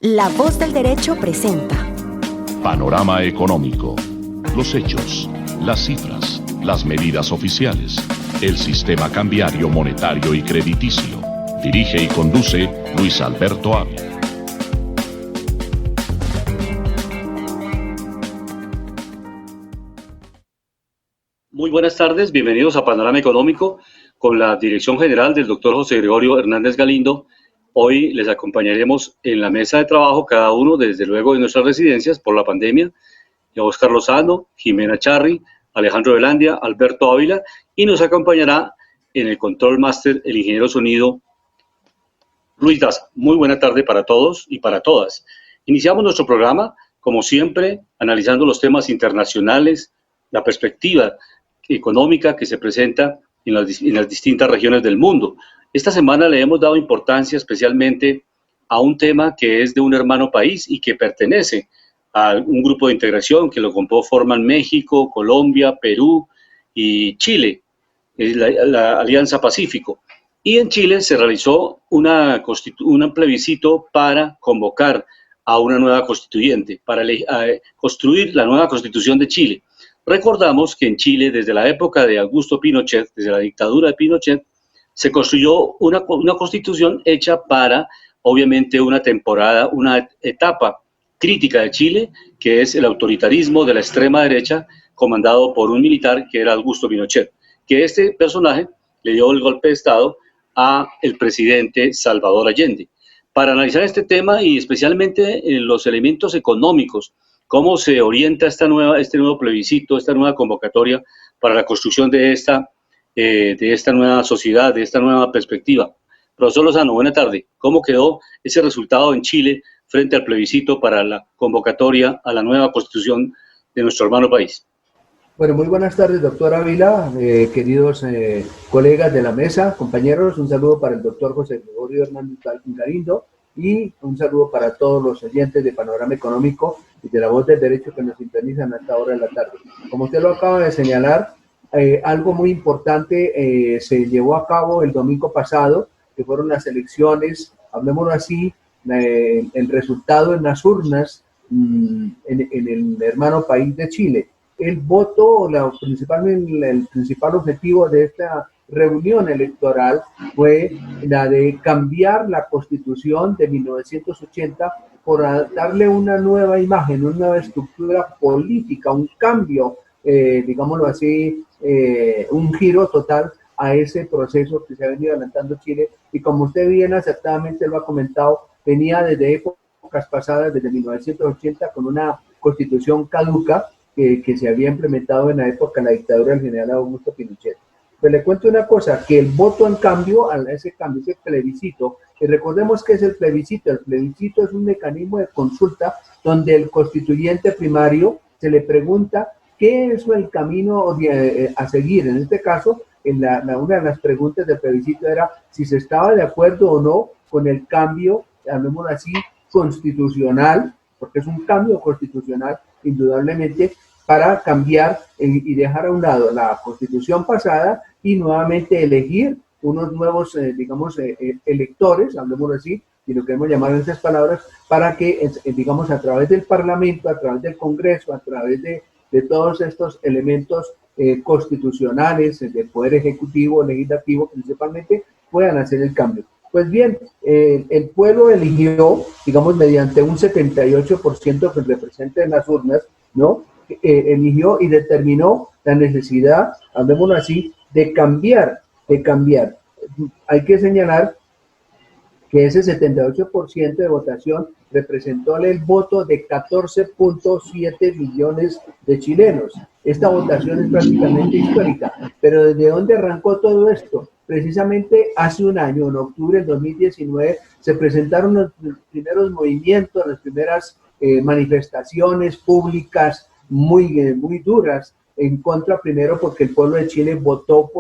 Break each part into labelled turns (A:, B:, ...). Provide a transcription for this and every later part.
A: La Voz del Derecho presenta
B: Panorama Económico. Los hechos, las cifras, las medidas oficiales, el sistema cambiario, monetario y crediticio. Dirige y conduce Luis Alberto Ávila.
C: Muy buenas tardes, bienvenidos a Panorama Económico con la dirección general del doctor José Gregorio Hernández Galindo. Hoy les acompañaremos en la mesa de trabajo, cada uno desde luego de nuestras residencias por la pandemia, Oscar Lozano, Jimena Charri, Alejandro Velandia, Alberto Ávila, y nos acompañará en el control máster el ingeniero sonido Luis Daza. Muy buena tarde para todos y para todas. Iniciamos nuestro programa, como siempre, analizando los temas internacionales, la perspectiva económica que se presenta en las distintas regiones del mundo. Esta semana le hemos dado importancia especialmente a un tema que es de un hermano país y que pertenece a un grupo de integración que lo conforman México, Colombia, Perú y Chile, la Alianza Pacífico. Y en Chile se realizó un plebiscito para convocar a una nueva constituyente, para construir la nueva constitución de Chile. Recordamos que en Chile, desde la época de Augusto Pinochet, desde la dictadura de Pinochet, se construyó una constitución hecha para, obviamente, una etapa crítica de Chile, que es el autoritarismo de la extrema derecha, comandado por un militar que era Augusto Pinochet, que este personaje le dio el golpe de Estado a el presidente Salvador Allende. Para analizar este tema y especialmente los elementos económicos, cómo se orienta este nuevo plebiscito, esta nueva convocatoria para la construcción de esta nueva sociedad, de esta nueva perspectiva. Profesor Lozano, buena tarde. ¿Cómo quedó ese resultado en Chile frente al plebiscito para la convocatoria a la nueva constitución de nuestro hermano país?
D: Bueno, muy buenas tardes, doctor Ávila, queridos colegas de la mesa, compañeros. Un saludo para el doctor José Gregorio Hernández Galindo y un saludo para todos los oyentes de Panorama Económico y de la Voz del Derecho que nos sintonizan a esta hora de la tarde. Como usted lo acaba de señalar, algo muy importante se llevó a cabo el domingo pasado, que fueron las elecciones, hablemoslo así, el resultado en las urnas en el hermano país de Chile. El voto, el principal objetivo de esta reunión electoral fue la de cambiar la Constitución de 1980 por darle una nueva imagen, una nueva estructura política, un cambio, digámoslo así, un giro total a ese proceso que se ha venido adelantando Chile, y como usted bien acertadamente lo ha comentado, venía desde épocas pasadas, desde 1980, con una constitución caduca que se había implementado en la época de la dictadura del general Augusto Pinochet. Pues le cuento una cosa, que el voto en cambio, ese plebiscito, y recordemos que es el plebiscito es un mecanismo de consulta donde el constituyente primario se le pregunta qué es el camino a seguir. En este caso, una de las preguntas del plebiscito era si se estaba de acuerdo o no con el cambio, llamémoslo así, constitucional, porque es un cambio constitucional, indudablemente, para cambiar y dejar a un lado la constitución pasada y nuevamente elegir unos nuevos, electores, hablemoslo así, si lo queremos llamar en estas palabras, para que, digamos, a través del Parlamento, a través del Congreso, a través de todos estos elementos constitucionales, del Poder Ejecutivo, Legislativo, principalmente, puedan hacer el cambio. Pues bien, el pueblo eligió, digamos, mediante un 78% que representa en las urnas, ¿no? Eligió y determinó la necesidad, hablemoslo así, de cambiar. Hay que señalar que ese 78% de votación representó el voto de 14.7 millones de chilenos. Esta votación es prácticamente histórica, pero ¿desde dónde arrancó todo esto? Precisamente hace un año, en octubre del 2019, se presentaron los primeros movimientos, las primeras manifestaciones públicas muy duras en contra, primero porque el pueblo de Chile votó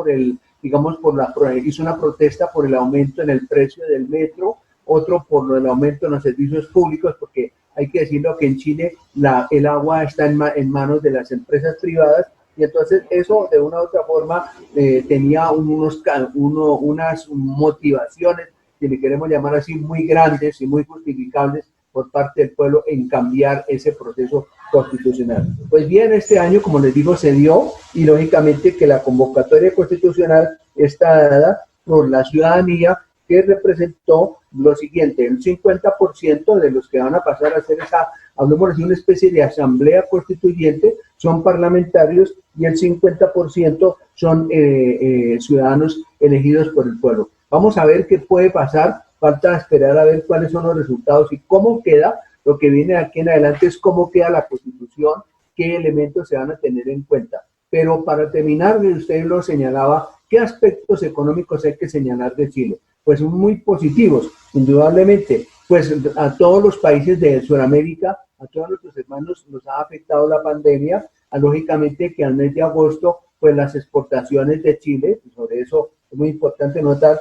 D: hizo una protesta por el aumento en el precio del metro, otro por el aumento en los servicios públicos, porque hay que decirlo que en Chile el agua está en manos de las empresas privadas, y entonces eso de una u otra forma tenía unas motivaciones, que le queremos llamar así, muy grandes y muy justificables por parte del pueblo en cambiar ese proceso constitucional. Pues bien, este año, como les digo, se dio, y lógicamente que la convocatoria constitucional está dada por la ciudadanía, que representó lo siguiente: el 50% de los que van a pasar a hacer hablemos de una especie de asamblea constituyente, son parlamentarios, y el 50% son ciudadanos elegidos por el pueblo. Vamos a ver qué puede pasar, falta esperar a ver cuáles son los resultados y cómo queda. Lo que viene aquí en adelante es cómo queda la Constitución, qué elementos se van a tener en cuenta. Pero para terminar, usted lo señalaba, ¿qué aspectos económicos hay que señalar de Chile? Pues muy positivos, indudablemente. Pues a todos los países de Sudamérica, a todos nuestros hermanos nos ha afectado la pandemia. Lógicamente que al mes de agosto, pues las exportaciones de Chile, sobre eso es muy importante notar,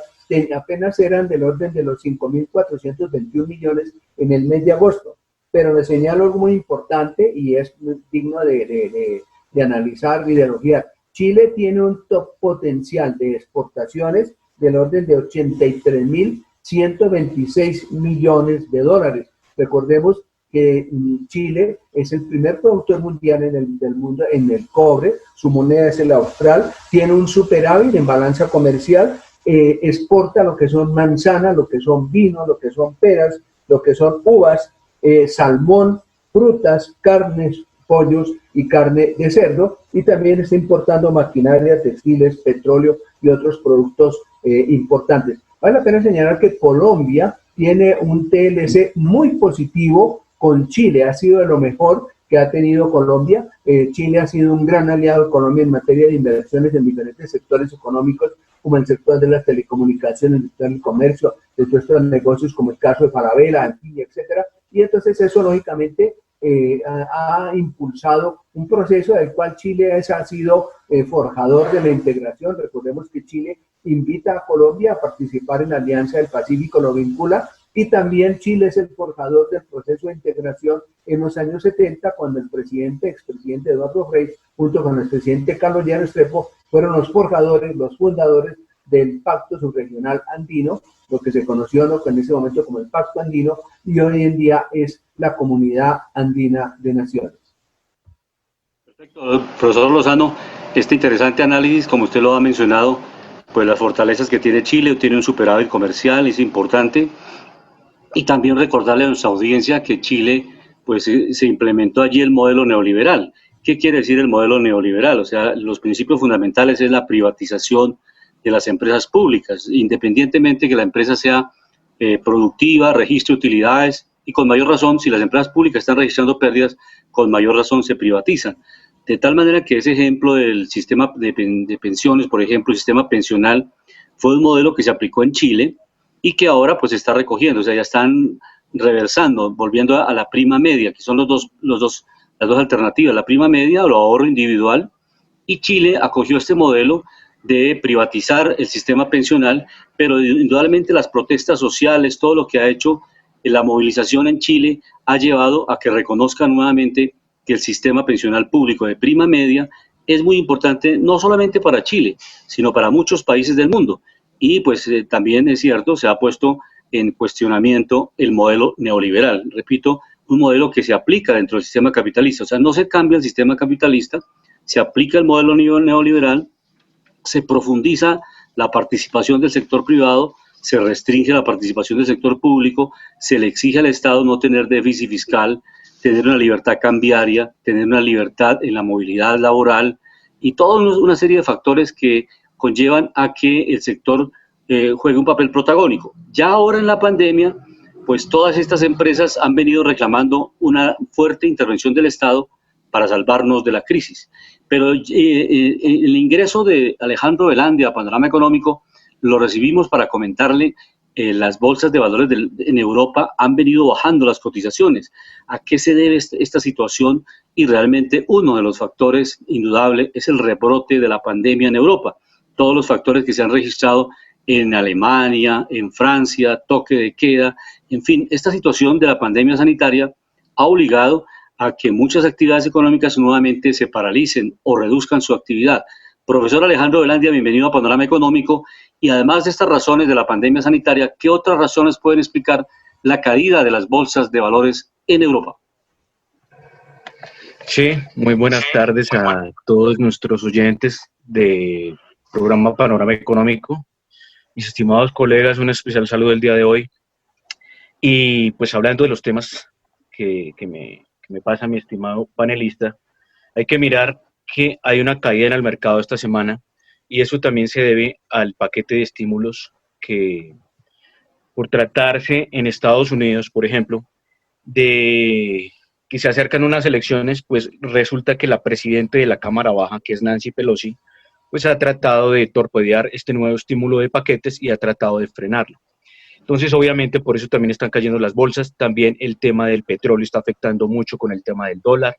D: apenas eran del orden de los 5.421 millones en el mes de agosto. Pero le señalo algo muy importante y es digno de analizar y de elogiar. Chile tiene un top potencial de exportaciones del orden de 83.126 millones de dólares. Recordemos que Chile es el primer productor mundial del mundo en el cobre, su moneda es el austral, tiene un superávit en balanza comercial, exporta lo que son manzanas, lo que son vinos, lo que son peras, lo que son uvas, salmón, frutas, carnes, pollos y carne de cerdo, y también está importando maquinaria, textiles, petróleo y otros productos importantes. Vale la pena señalar que Colombia tiene un TLC muy positivo con Chile, ha sido de lo mejor que ha tenido Colombia. Chile ha sido un gran aliado de Colombia en materia de inversiones en diferentes sectores económicos, como el sector de las telecomunicaciones, el sector del comercio, el sector de los negocios, como el caso de Falabella, Antilla, etcétera. Y entonces eso lógicamente ha impulsado un proceso del cual Chile ha sido forjador de la integración. Recordemos que Chile invita a Colombia a participar en la Alianza del Pacífico, lo vincula, y también Chile es el forjador del proceso de integración en los años 70, cuando el expresidente Eduardo Frei, junto con el presidente Carlos Llano Restrepo, fueron los forjadores, los fundadores del Pacto Subregional Andino, lo que se conoció en ese momento como el Pacto Andino, y hoy en día es la Comunidad Andina de Naciones.
C: Perfecto, profesor Lozano, este interesante análisis, como usted lo ha mencionado, pues las fortalezas que tiene Chile, tiene un superávit comercial, es importante, y también recordarle a nuestra audiencia que Chile, pues se implementó allí el modelo neoliberal. ¿Qué quiere decir el modelo neoliberal? O sea, los principios fundamentales es la privatización de las empresas públicas, independientemente que la empresa sea productiva, registre utilidades, y con mayor razón, si las empresas públicas están registrando pérdidas, con mayor razón se privatizan. De tal manera que ese ejemplo del sistema de pensiones, por ejemplo, el sistema pensional, fue un modelo que se aplicó en Chile y que ahora pues se está recogiendo, o sea, ya están reversando, volviendo a la prima media, que son las dos alternativas, la prima media o el ahorro individual, y Chile acogió este modelo de privatizar el sistema pensional, pero indudablemente las protestas sociales, todo lo que ha hecho la movilización en Chile ha llevado a que reconozcan nuevamente que el sistema pensional público de prima media es muy importante, no solamente para Chile, sino para muchos países del mundo. Y pues también es cierto, se ha puesto en cuestionamiento el modelo neoliberal. Repito, un modelo que se aplica dentro del sistema capitalista. O sea, no se cambia el sistema capitalista, se aplica el modelo neoliberal, se profundiza la participación del sector privado, se restringe la participación del sector público, se le exige al Estado no tener déficit fiscal, tener una libertad cambiaria, tener una libertad en la movilidad laboral y toda una serie de factores que conllevan a que el sector juegue un papel protagónico. Ya ahora en la pandemia, pues todas estas empresas han venido reclamando una fuerte intervención del Estado para salvarnos de la crisis. Pero el ingreso de Alejandro Velandia a Panorama Económico lo recibimos para comentarle las bolsas de valores en Europa han venido bajando las cotizaciones. ¿A qué se debe esta situación? Y realmente uno de los factores indudable es el rebrote de la pandemia en Europa. Todos los factores que se han registrado en Alemania, en Francia, toque de queda, en fin, esta situación de la pandemia sanitaria ha obligado a que muchas actividades económicas nuevamente se paralicen o reduzcan su actividad. Profesor Alejandro Velandia, bienvenido a Panorama Económico. Y además de estas razones de la pandemia sanitaria, ¿qué otras razones pueden explicar la caída de las bolsas de valores en Europa.
E: Sí, muy buenas tardes a todos nuestros oyentes del programa Panorama Económico. Mis estimados colegas, un especial saludo el día de hoy. Y pues hablando de los temas que me pasa mi estimado panelista, hay que mirar que hay una caída en el mercado esta semana y eso también se debe al paquete de estímulos que, por tratarse en Estados Unidos, por ejemplo, de que se acercan unas elecciones, pues resulta que la presidenta de la Cámara Baja, que es Nancy Pelosi, pues ha tratado de torpedear este nuevo estímulo de paquetes y ha tratado de frenarlo. Entonces, obviamente, por eso también están cayendo las bolsas. También el tema del petróleo está afectando mucho con el tema del dólar.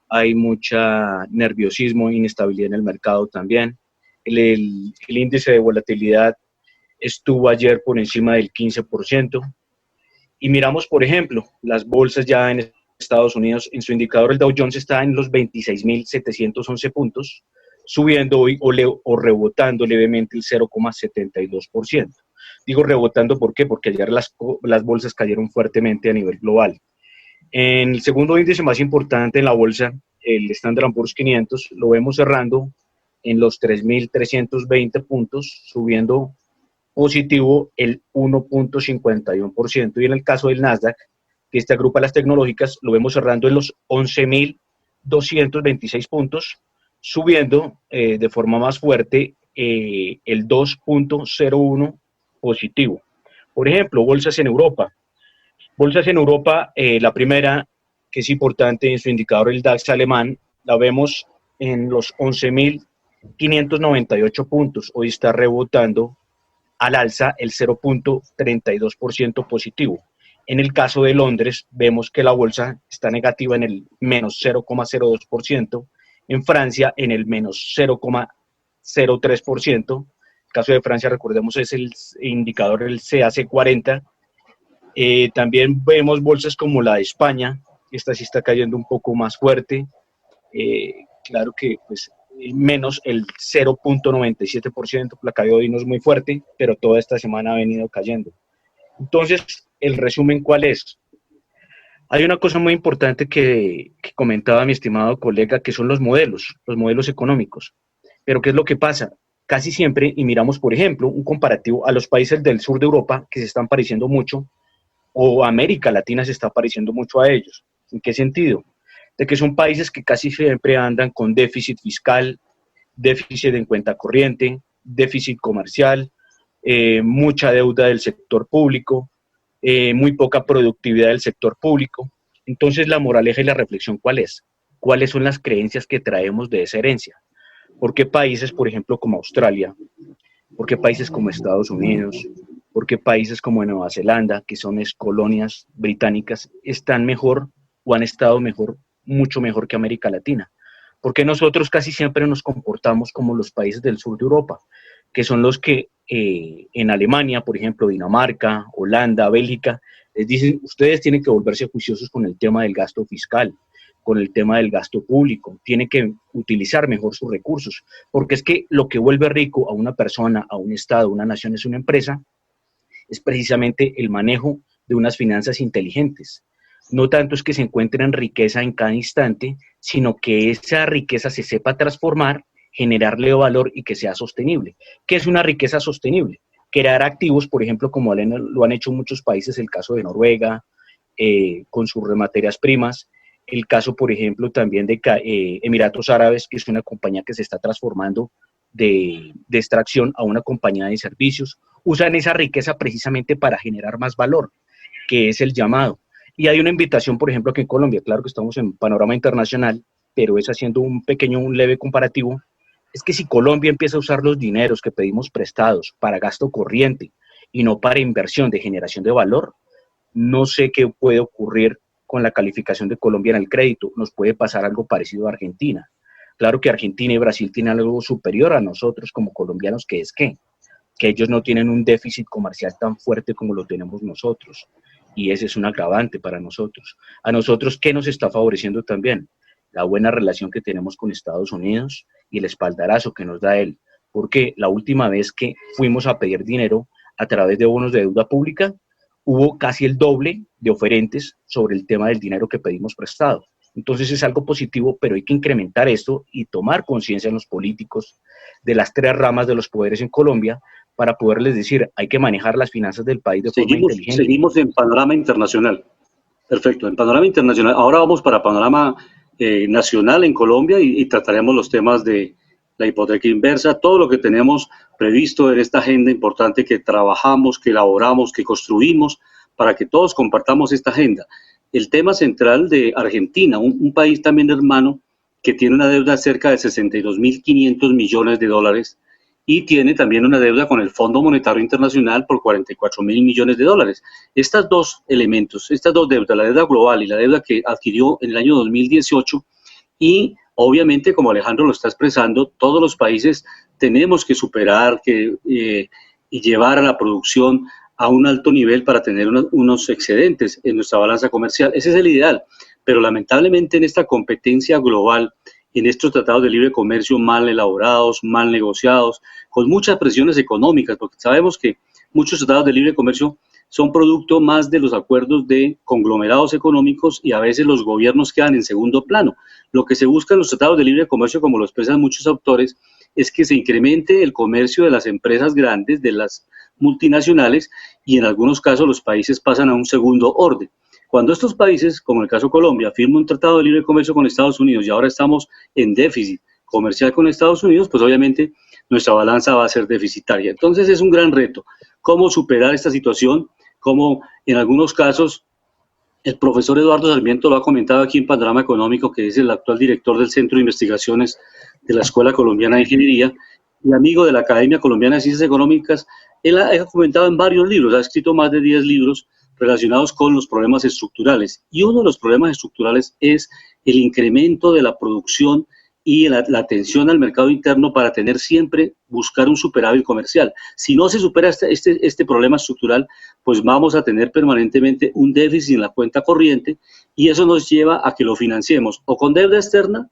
E: Hay mucha nerviosismo, inestabilidad en el mercado también. El índice de volatilidad estuvo ayer por encima del 15%. Y miramos, por ejemplo, las bolsas ya en Estados Unidos, en su indicador el Dow Jones está en los 26.711 puntos, subiendo hoy o rebotando levemente el 0,72%. Digo rebotando, ¿por qué? Porque ayer las bolsas cayeron fuertemente a nivel global. En el segundo índice más importante en la bolsa, el Standard & Poor's 500, lo vemos cerrando en los 3.320 puntos, subiendo positivo el 1,51%. Y en el caso del Nasdaq, que este agrupa las tecnológicas, lo vemos cerrando en los 11.226 puntos, subiendo de forma más fuerte el 2,01% positivo. Por ejemplo, bolsas en Europa. Bolsas en Europa, la primera, que es importante en su indicador, el DAX alemán, la vemos en los 11.598 puntos. Hoy está rebotando al alza el 0,32% positivo. En el caso de Londres, vemos que la bolsa está negativa en el menos 0,02%, en Francia en el menos 0,03%. El caso de Francia, recordemos, es el indicador, el CAC 40. También vemos bolsas como la de España, esta sí está cayendo un poco más fuerte. Claro que pues menos el 0,97%, la caída de hoy no es muy fuerte, pero toda esta semana ha venido cayendo. Entonces, ¿el resumen cuál es? Hay una cosa muy importante que comentaba mi estimado colega, que son los modelos económicos. Pero ¿qué es lo que pasa? Casi siempre, y miramos, por ejemplo, un comparativo a los países del sur de Europa, que se están pareciendo mucho, o América Latina se está pareciendo mucho a ellos. ¿En qué sentido? De que son países que casi siempre andan con déficit fiscal, déficit en cuenta corriente, déficit comercial, mucha deuda del sector público, muy poca productividad del sector público. Entonces, la moraleja y la reflexión, ¿cuál es? ¿Cuáles son las creencias que traemos de esa herencia? ¿Por qué países, por ejemplo, como Australia? ¿Por qué países como Estados Unidos? ¿Por qué países como Nueva Zelanda, que son colonias británicas, están mejor o han estado mejor, mucho mejor que América Latina? Porque nosotros casi siempre nos comportamos como los países del sur de Europa, que son los que en Alemania, por ejemplo, Dinamarca, Holanda, Bélgica, les dicen, ustedes tienen que volverse juiciosos con el tema del gasto fiscal, con el tema del gasto público, tienen que utilizar mejor sus recursos, porque es que lo que vuelve rico a una persona, a un estado, a una nación, es una empresa, es precisamente el manejo de unas finanzas inteligentes. No tanto es que se encuentren riqueza en cada instante, sino que esa riqueza se sepa transformar, generarle valor y que sea sostenible. ¿Qué es una riqueza sostenible? Crear activos, por ejemplo, como lo han hecho muchos países, el caso de Noruega, con sus materias primas, el caso, por ejemplo, también de Emiratos Árabes, que es una compañía que se está transformando de extracción a una compañía de servicios. Usan esa riqueza precisamente para generar más valor, que es el llamado. Y hay una invitación, por ejemplo, que en Colombia, claro que estamos en panorama internacional, pero es haciendo un leve comparativo, es que si Colombia empieza a usar los dineros que pedimos prestados para gasto corriente y no para inversión de generación de valor, no sé qué puede ocurrir con la calificación de Colombia en el crédito. Nos puede pasar algo parecido a Argentina. Claro que Argentina y Brasil tienen algo superior a nosotros como colombianos, que es que ellos no tienen un déficit comercial tan fuerte como lo tenemos nosotros. Y ese es un agravante para nosotros. A nosotros, ¿qué nos está favoreciendo también? La buena relación que tenemos con Estados Unidos y el espaldarazo que nos da él. Porque la última vez que fuimos a pedir dinero a través de bonos de deuda pública, hubo casi el doble de oferentes sobre el tema del dinero que pedimos prestado. Entonces es algo positivo, pero hay que incrementar esto y tomar conciencia en los políticos de las tres ramas de los poderes en Colombia para poderles decir, hay que manejar las finanzas del país de forma inteligente.
C: Seguimos en panorama internacional. Perfecto, en panorama internacional. Ahora vamos para panorama nacional en Colombia y trataremos los temas de la hipoteca inversa, todo lo que tenemos previsto en esta agenda importante que trabajamos, que elaboramos, que construimos para que todos compartamos esta agenda. El tema central de Argentina, un país también hermano que tiene una deuda cerca de 62.500 millones de dólares y tiene también una deuda con el Fondo Monetario Internacional por 44.000 millones de dólares. Estos dos elementos, estas dos deudas, la deuda global y la deuda que adquirió en el año 2018 y obviamente, como Alejandro lo está expresando, todos los países tenemos que superar y llevar a la producción a un alto nivel para tener unos excedentes en nuestra balanza comercial. Ese es el ideal, pero lamentablemente en esta competencia global, en estos tratados de libre comercio mal elaborados, mal negociados, con muchas presiones económicas, porque sabemos que muchos tratados de libre comercio son producto más de los acuerdos de conglomerados económicos y a veces los gobiernos quedan en segundo plano. Lo que se busca en los tratados de libre comercio, como lo expresan muchos autores, es que se incremente el comercio de las empresas grandes, de las multinacionales, y en algunos casos los países pasan a un segundo orden. Cuando estos países, como el caso de Colombia, firman un tratado de libre comercio con Estados Unidos y ahora estamos en déficit comercial con Estados Unidos, pues obviamente nuestra balanza va a ser deficitaria. Entonces es un gran reto. ¿Cómo superar esta situación? Como en algunos casos, el profesor Eduardo Sarmiento lo ha comentado aquí en Panorama Económico, que es el actual director del Centro de Investigaciones de la Escuela Colombiana de Ingeniería y amigo de la Academia Colombiana de Ciencias Económicas. Él ha comentado en varios libros, ha escrito más de 10 libros relacionados con los problemas estructurales. Y uno de los problemas estructurales es el incremento de la producción y la atención al mercado interno para tener siempre, buscar un superávit comercial. Si no se supera este problema estructural, pues vamos a tener permanentemente un déficit en la cuenta corriente y eso nos lleva a que lo financiemos o con deuda externa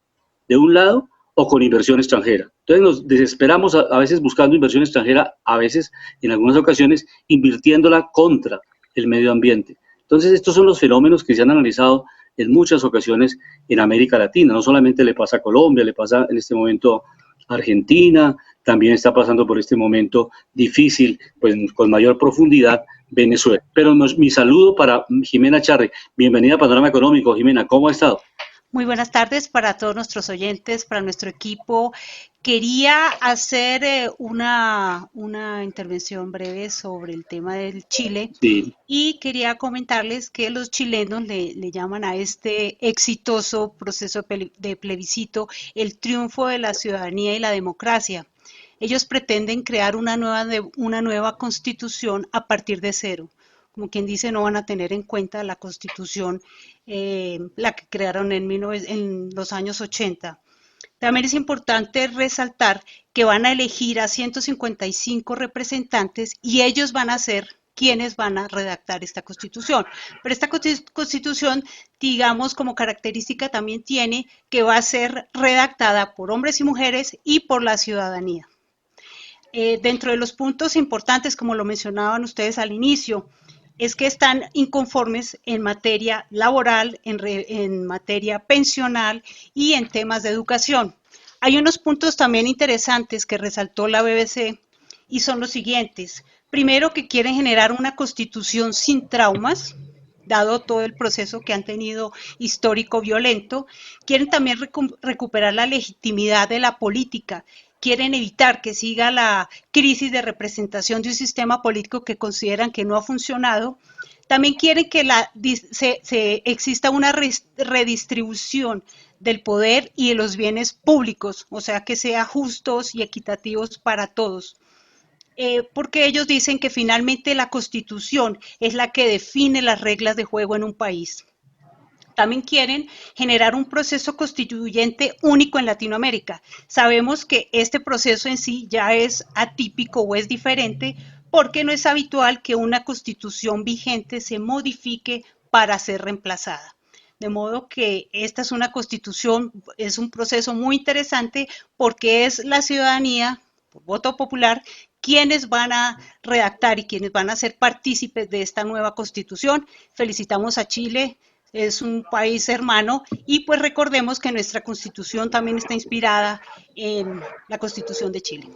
C: de un lado o con inversión extranjera. Entonces nos desesperamos a veces buscando inversión extranjera, a veces en algunas ocasiones invirtiéndola contra el medio ambiente. Entonces estos son los fenómenos que se han analizado en muchas ocasiones en América Latina. No solamente le pasa a Colombia, le pasa en este momento a Argentina, también está pasando por este momento difícil, pues con mayor profundidad, Venezuela. Pero mi saludo para Jimena Charri. Bienvenida a Panorama Económico. Jimena, ¿cómo ha estado?
F: Muy buenas tardes para todos nuestros oyentes, para nuestro equipo. Quería hacer una intervención breve sobre el tema del Chile.
C: Sí.
F: Y quería comentarles que los chilenos le llaman a este exitoso proceso de plebiscito el triunfo de la ciudadanía y la democracia. Ellos pretenden crear una nueva constitución a partir de cero. Como quien dice, no van a tener en cuenta la Constitución, la que crearon en los años 80. También es importante resaltar que van a elegir a 155 representantes y ellos van a ser quienes van a redactar esta Constitución. Pero esta Constitución, digamos, como característica también tiene que va a ser redactada por hombres y mujeres y por la ciudadanía. Dentro de los puntos importantes, como lo mencionaban ustedes al inicio, es que están inconformes en materia laboral, en materia pensional y en temas de educación. Hay unos puntos también interesantes que resaltó la BBC y son los siguientes. Primero, que quieren generar una constitución sin traumas, dado todo el proceso que han tenido histórico violento. Quieren también recuperar la legitimidad de la política. Quieren evitar que siga la crisis de representación de un sistema político que consideran que no ha funcionado. También quieren que exista una redistribución del poder y de los bienes públicos, o sea, que sea justos y equitativos para todos. Porque ellos dicen que finalmente la Constitución es la que define las reglas de juego en un país. También quieren generar un proceso constituyente único en Latinoamérica. Sabemos que este proceso en sí ya es atípico o es diferente porque no es habitual que una constitución vigente se modifique para ser reemplazada. De modo que esta es una constitución, es un proceso muy interesante porque es la ciudadanía, por voto popular, quiénes van a redactar y quiénes van a ser partícipes de esta nueva constitución. Felicitamos a Chile, es un país hermano, y pues recordemos que nuestra constitución también está inspirada en la constitución de Chile.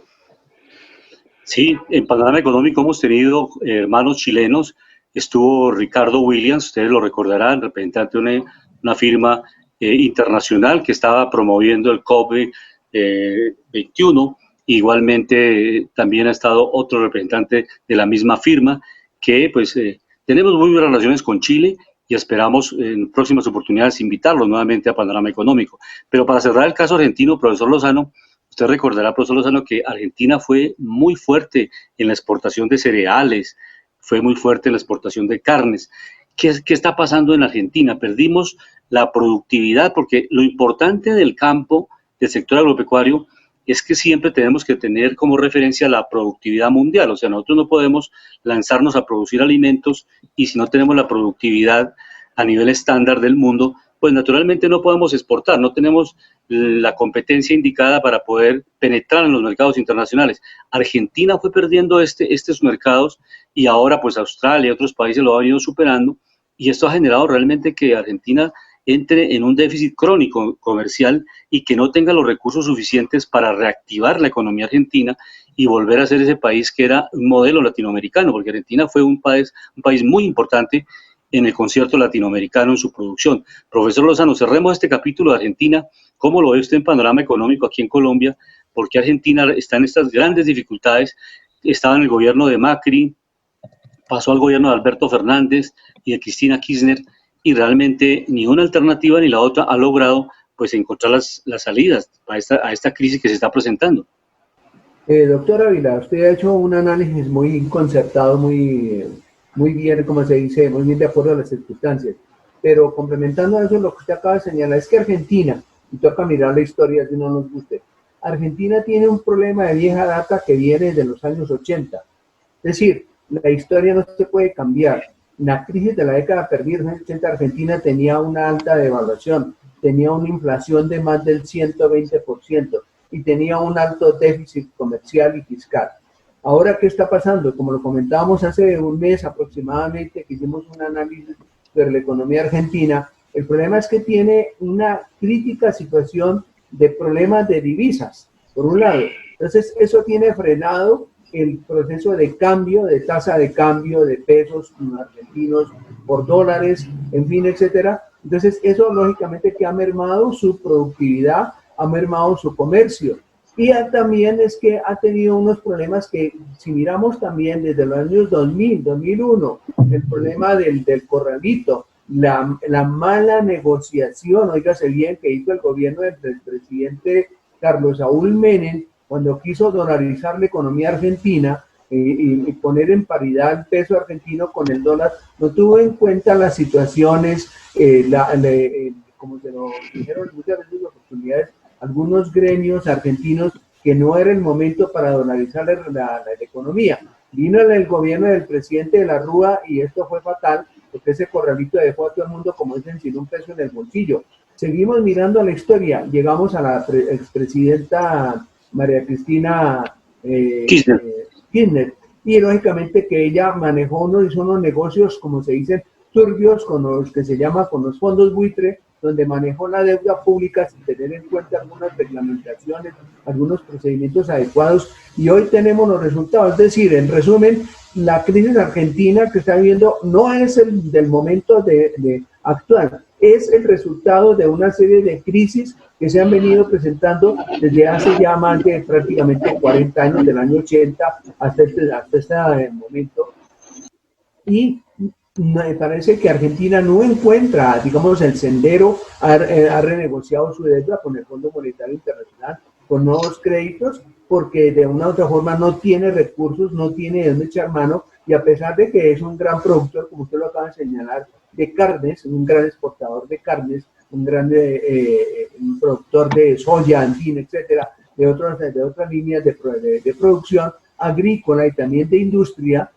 C: Sí, en Panorama Económico hemos tenido hermanos chilenos. Estuvo Ricardo Williams, ustedes lo recordarán, representante de una firma internacional que estaba promoviendo el COP21. Igualmente también ha estado otro representante de la misma firma que pues tenemos muy buenas relaciones con Chile y esperamos en próximas oportunidades invitarlos nuevamente a Panorama Económico. Pero para cerrar el caso argentino, profesor Lozano, usted recordará, profesor Lozano, que Argentina fue muy fuerte en la exportación de cereales, fue muy fuerte en la exportación de carnes. ¿Qué está pasando en Argentina? Perdimos la productividad, porque lo importante del campo, del sector agropecuario, es que siempre tenemos que tener como referencia la productividad mundial. O sea, nosotros no podemos lanzarnos a producir alimentos y si no tenemos la productividad a nivel estándar del mundo, pues naturalmente no podemos exportar, no tenemos la competencia indicada para poder penetrar en los mercados internacionales. Argentina fue perdiendo estos mercados y ahora pues Australia y otros países lo han ido superando y esto ha generado realmente que Argentina entre en un déficit crónico comercial y que no tenga los recursos suficientes para reactivar la economía argentina y volver a ser ese país que era un modelo latinoamericano, porque Argentina fue un país muy importante en el concierto latinoamericano en su producción. Profesor Lozano, cerremos este capítulo de Argentina. ¿Cómo lo ve usted en Panorama Económico aquí en Colombia? ¿Por qué Argentina está en estas grandes dificultades? Estaba en el gobierno de Macri, pasó al gobierno de Alberto Fernández y de Cristina Kirchner, y realmente ni una alternativa ni la otra ha logrado pues encontrar las salidas a esta crisis que se está presentando.
D: Doctor Ávila, usted ha hecho un análisis muy concertado, muy bien, como se dice, muy bien de acuerdo a las circunstancias. Pero complementando a eso, lo que usted acaba de señalar es que Argentina, y toca mirar la historia si no nos guste, Argentina tiene un problema de vieja data que viene de los años 80. Es decir, la historia no se puede cambiar. La crisis de la década perdida en los 80, Argentina tenía una alta devaluación, tenía una inflación de más del 120% y tenía un alto déficit comercial y fiscal. Ahora, ¿qué está pasando? Como lo comentábamos hace un mes aproximadamente, que hicimos un análisis sobre la economía argentina, el problema es que tiene una crítica situación de problemas de divisas, por un lado. Entonces, eso tiene frenado el proceso de cambio, de tasa de cambio de pesos argentinos por dólares, en fin, etcétera. Entonces, eso lógicamente que ha mermado su productividad, ha mermado su comercio. Y también es que ha tenido unos problemas que, si miramos también desde los años 2000, 2001, el problema del corralito, la mala negociación, óigase bien, que hizo el gobierno del presidente Carlos Saúl Menem, cuando quiso dolarizar la economía argentina y poner en paridad el peso argentino con el dólar, no tuvo en cuenta las situaciones, como se lo dijeron muchas veces las oportunidades, algunos gremios argentinos que no era el momento para dolarizar la economía. Vino el gobierno del presidente de la Rúa y esto fue fatal, porque ese corralito dejó a todo el mundo, como dicen, sin un peso en el bolsillo. Seguimos mirando a la historia, llegamos a la expresidenta María Cristina Kirchner, y lógicamente que ella hizo unos negocios, como se dicen, turbios, con los que se llama con los fondos buitre, donde manejó la deuda pública sin tener en cuenta algunas reglamentaciones, algunos procedimientos adecuados, y hoy tenemos los resultados. Es decir, en resumen, la crisis argentina que está viviendo no es el del momento de actual, es el resultado de una serie de crisis que se han venido presentando desde hace ya más de prácticamente 40 años, del año 80 hasta este momento. Y me parece que Argentina no encuentra, digamos, el sendero, ha renegociado su deuda con el Fondo Monetario Internacional, con nuevos créditos, porque de una u otra forma no tiene recursos, no tiene de dónde echar mano, y a pesar de que es un gran productor, como usted lo acaba de señalar, de carnes, un gran exportador de carnes, un gran un productor de soya, en fin, etcétera, de otras líneas de producción agrícola y también de industria,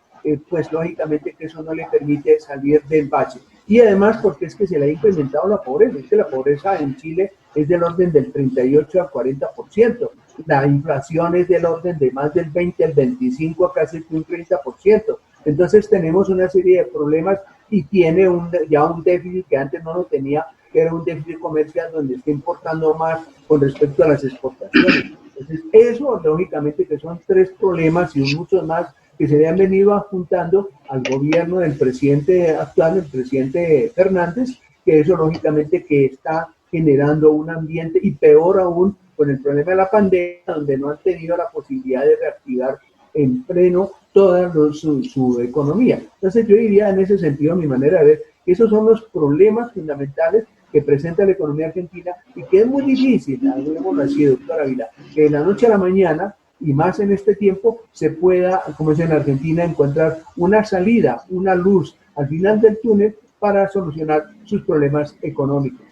D: pues lógicamente que eso no le permite salir del bache. Y además porque es que se le ha incrementado la pobreza, es que la pobreza en Chile es del orden del 38 al 40%. la inflación es del orden de más del 20 al 25 a casi un 30%. Entonces tenemos una serie de problemas y tiene ya un déficit que antes no lo tenía, que era un déficit comercial donde está importando más con respecto a las exportaciones. Entonces eso, lógicamente, que son 3 problemas y muchos más que se le han venido adjuntando al gobierno del presidente actual, el presidente Fernández, que eso lógicamente que está generando un ambiente, y peor aún con el problema de la pandemia, donde no han tenido la posibilidad de reactivar en pleno toda su economía. Entonces yo diría en ese sentido, mi manera de ver, que esos son los problemas fundamentales que presenta la economía argentina y que es muy difícil, hablemoslo así, doctora Ávila, que de la noche a la mañana y más en este tiempo se pueda, como es en Argentina, encontrar una salida, una luz al final del túnel para solucionar sus problemas económicos.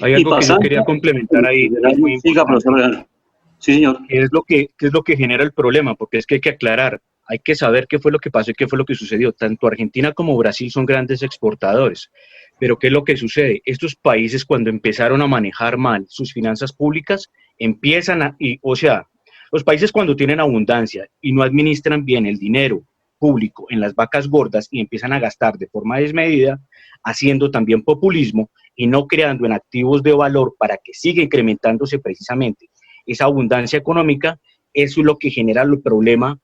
E: Hay algo que yo quería complementar ahí.
C: Siga, profesor Alejandro. Sí, señor.
E: ¿Qué es lo que genera el problema? Porque es que hay que aclarar, hay que saber qué fue lo que pasó y qué fue lo que sucedió. Tanto Argentina como Brasil son grandes exportadores. Pero ¿qué es lo que sucede? Estos países, cuando empezaron a manejar mal sus finanzas públicas, los países cuando tienen abundancia y no administran bien el dinero público en las vacas gordas y empiezan a gastar de forma desmedida, haciendo también populismo y no creando en activos de valor para que siga incrementándose precisamente esa abundancia económica, eso es lo que genera el problema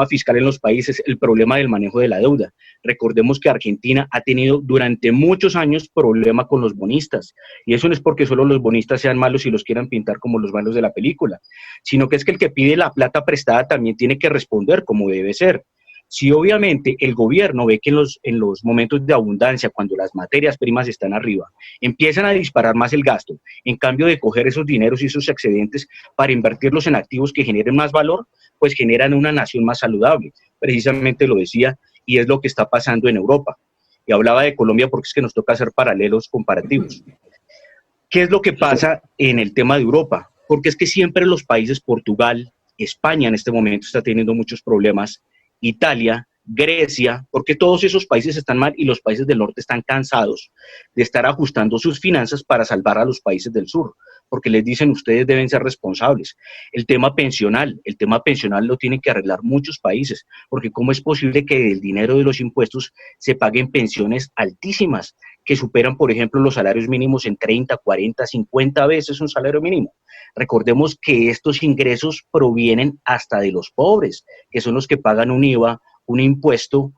E: fiscal en los países, el problema del manejo de la deuda. Recordemos que Argentina ha tenido durante muchos años problema con los bonistas, y eso no es porque solo los bonistas sean malos y los quieran pintar como los malos de la película, sino que es que el que pide la plata prestada también tiene que responder como debe ser. Si obviamente el gobierno ve que en los momentos de abundancia, cuando las materias primas están arriba, empiezan a disparar más el gasto, en cambio de coger esos dineros y esos excedentes para invertirlos en activos que generen más valor, pues generan una nación más saludable. Precisamente lo decía, y es lo que está pasando en Europa. Y hablaba de Colombia porque es que nos toca hacer paralelos comparativos. ¿Qué es lo que pasa en el tema de Europa? Porque es que siempre los países, Portugal, España en este momento está teniendo muchos problemas, Italia, Grecia, porque todos esos países están mal y los países del norte están cansados de estar ajustando sus finanzas para salvar a los países del sur, porque les dicen ustedes deben ser responsables. El tema pensional lo tienen que arreglar muchos países, porque ¿cómo es posible que del dinero de los impuestos se paguen pensiones altísimas, que superan, por ejemplo, los salarios mínimos en 30, 40, 50 veces un salario mínimo? Recordemos que estos ingresos provienen hasta de los pobres, que son los que pagan un IVA, un impuesto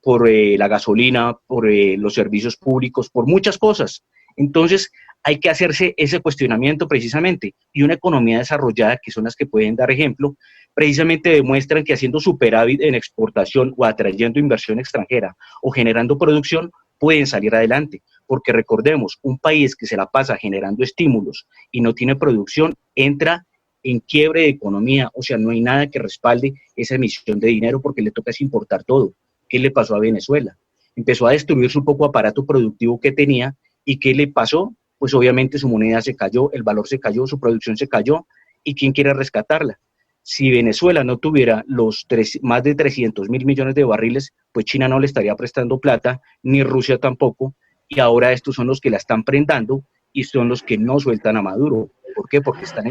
E: por la gasolina, por los servicios públicos, por muchas cosas. Entonces, hay que hacerse ese cuestionamiento precisamente. Y una economía desarrollada, que son las que pueden dar ejemplo, precisamente demuestran que haciendo superávit en exportación o atrayendo inversión extranjera o generando producción, pueden salir adelante. Porque recordemos, un país que se la pasa generando estímulos y no tiene producción, entra en quiebre de economía, o sea, no hay nada que respalde esa emisión de dinero porque le toca importar todo. ¿Qué le pasó a Venezuela? Empezó a destruir su poco aparato productivo que tenía, ¿y qué le pasó? Pues obviamente su moneda se cayó, el valor se cayó, su producción se cayó, ¿y quién quiere rescatarla? Si Venezuela no tuviera más de 300.000 millones de barriles, pues China no le estaría prestando plata, ni Rusia tampoco, y ahora estos son los que la están prendando y son los que no sueltan a Maduro. ¿Por qué? Porque están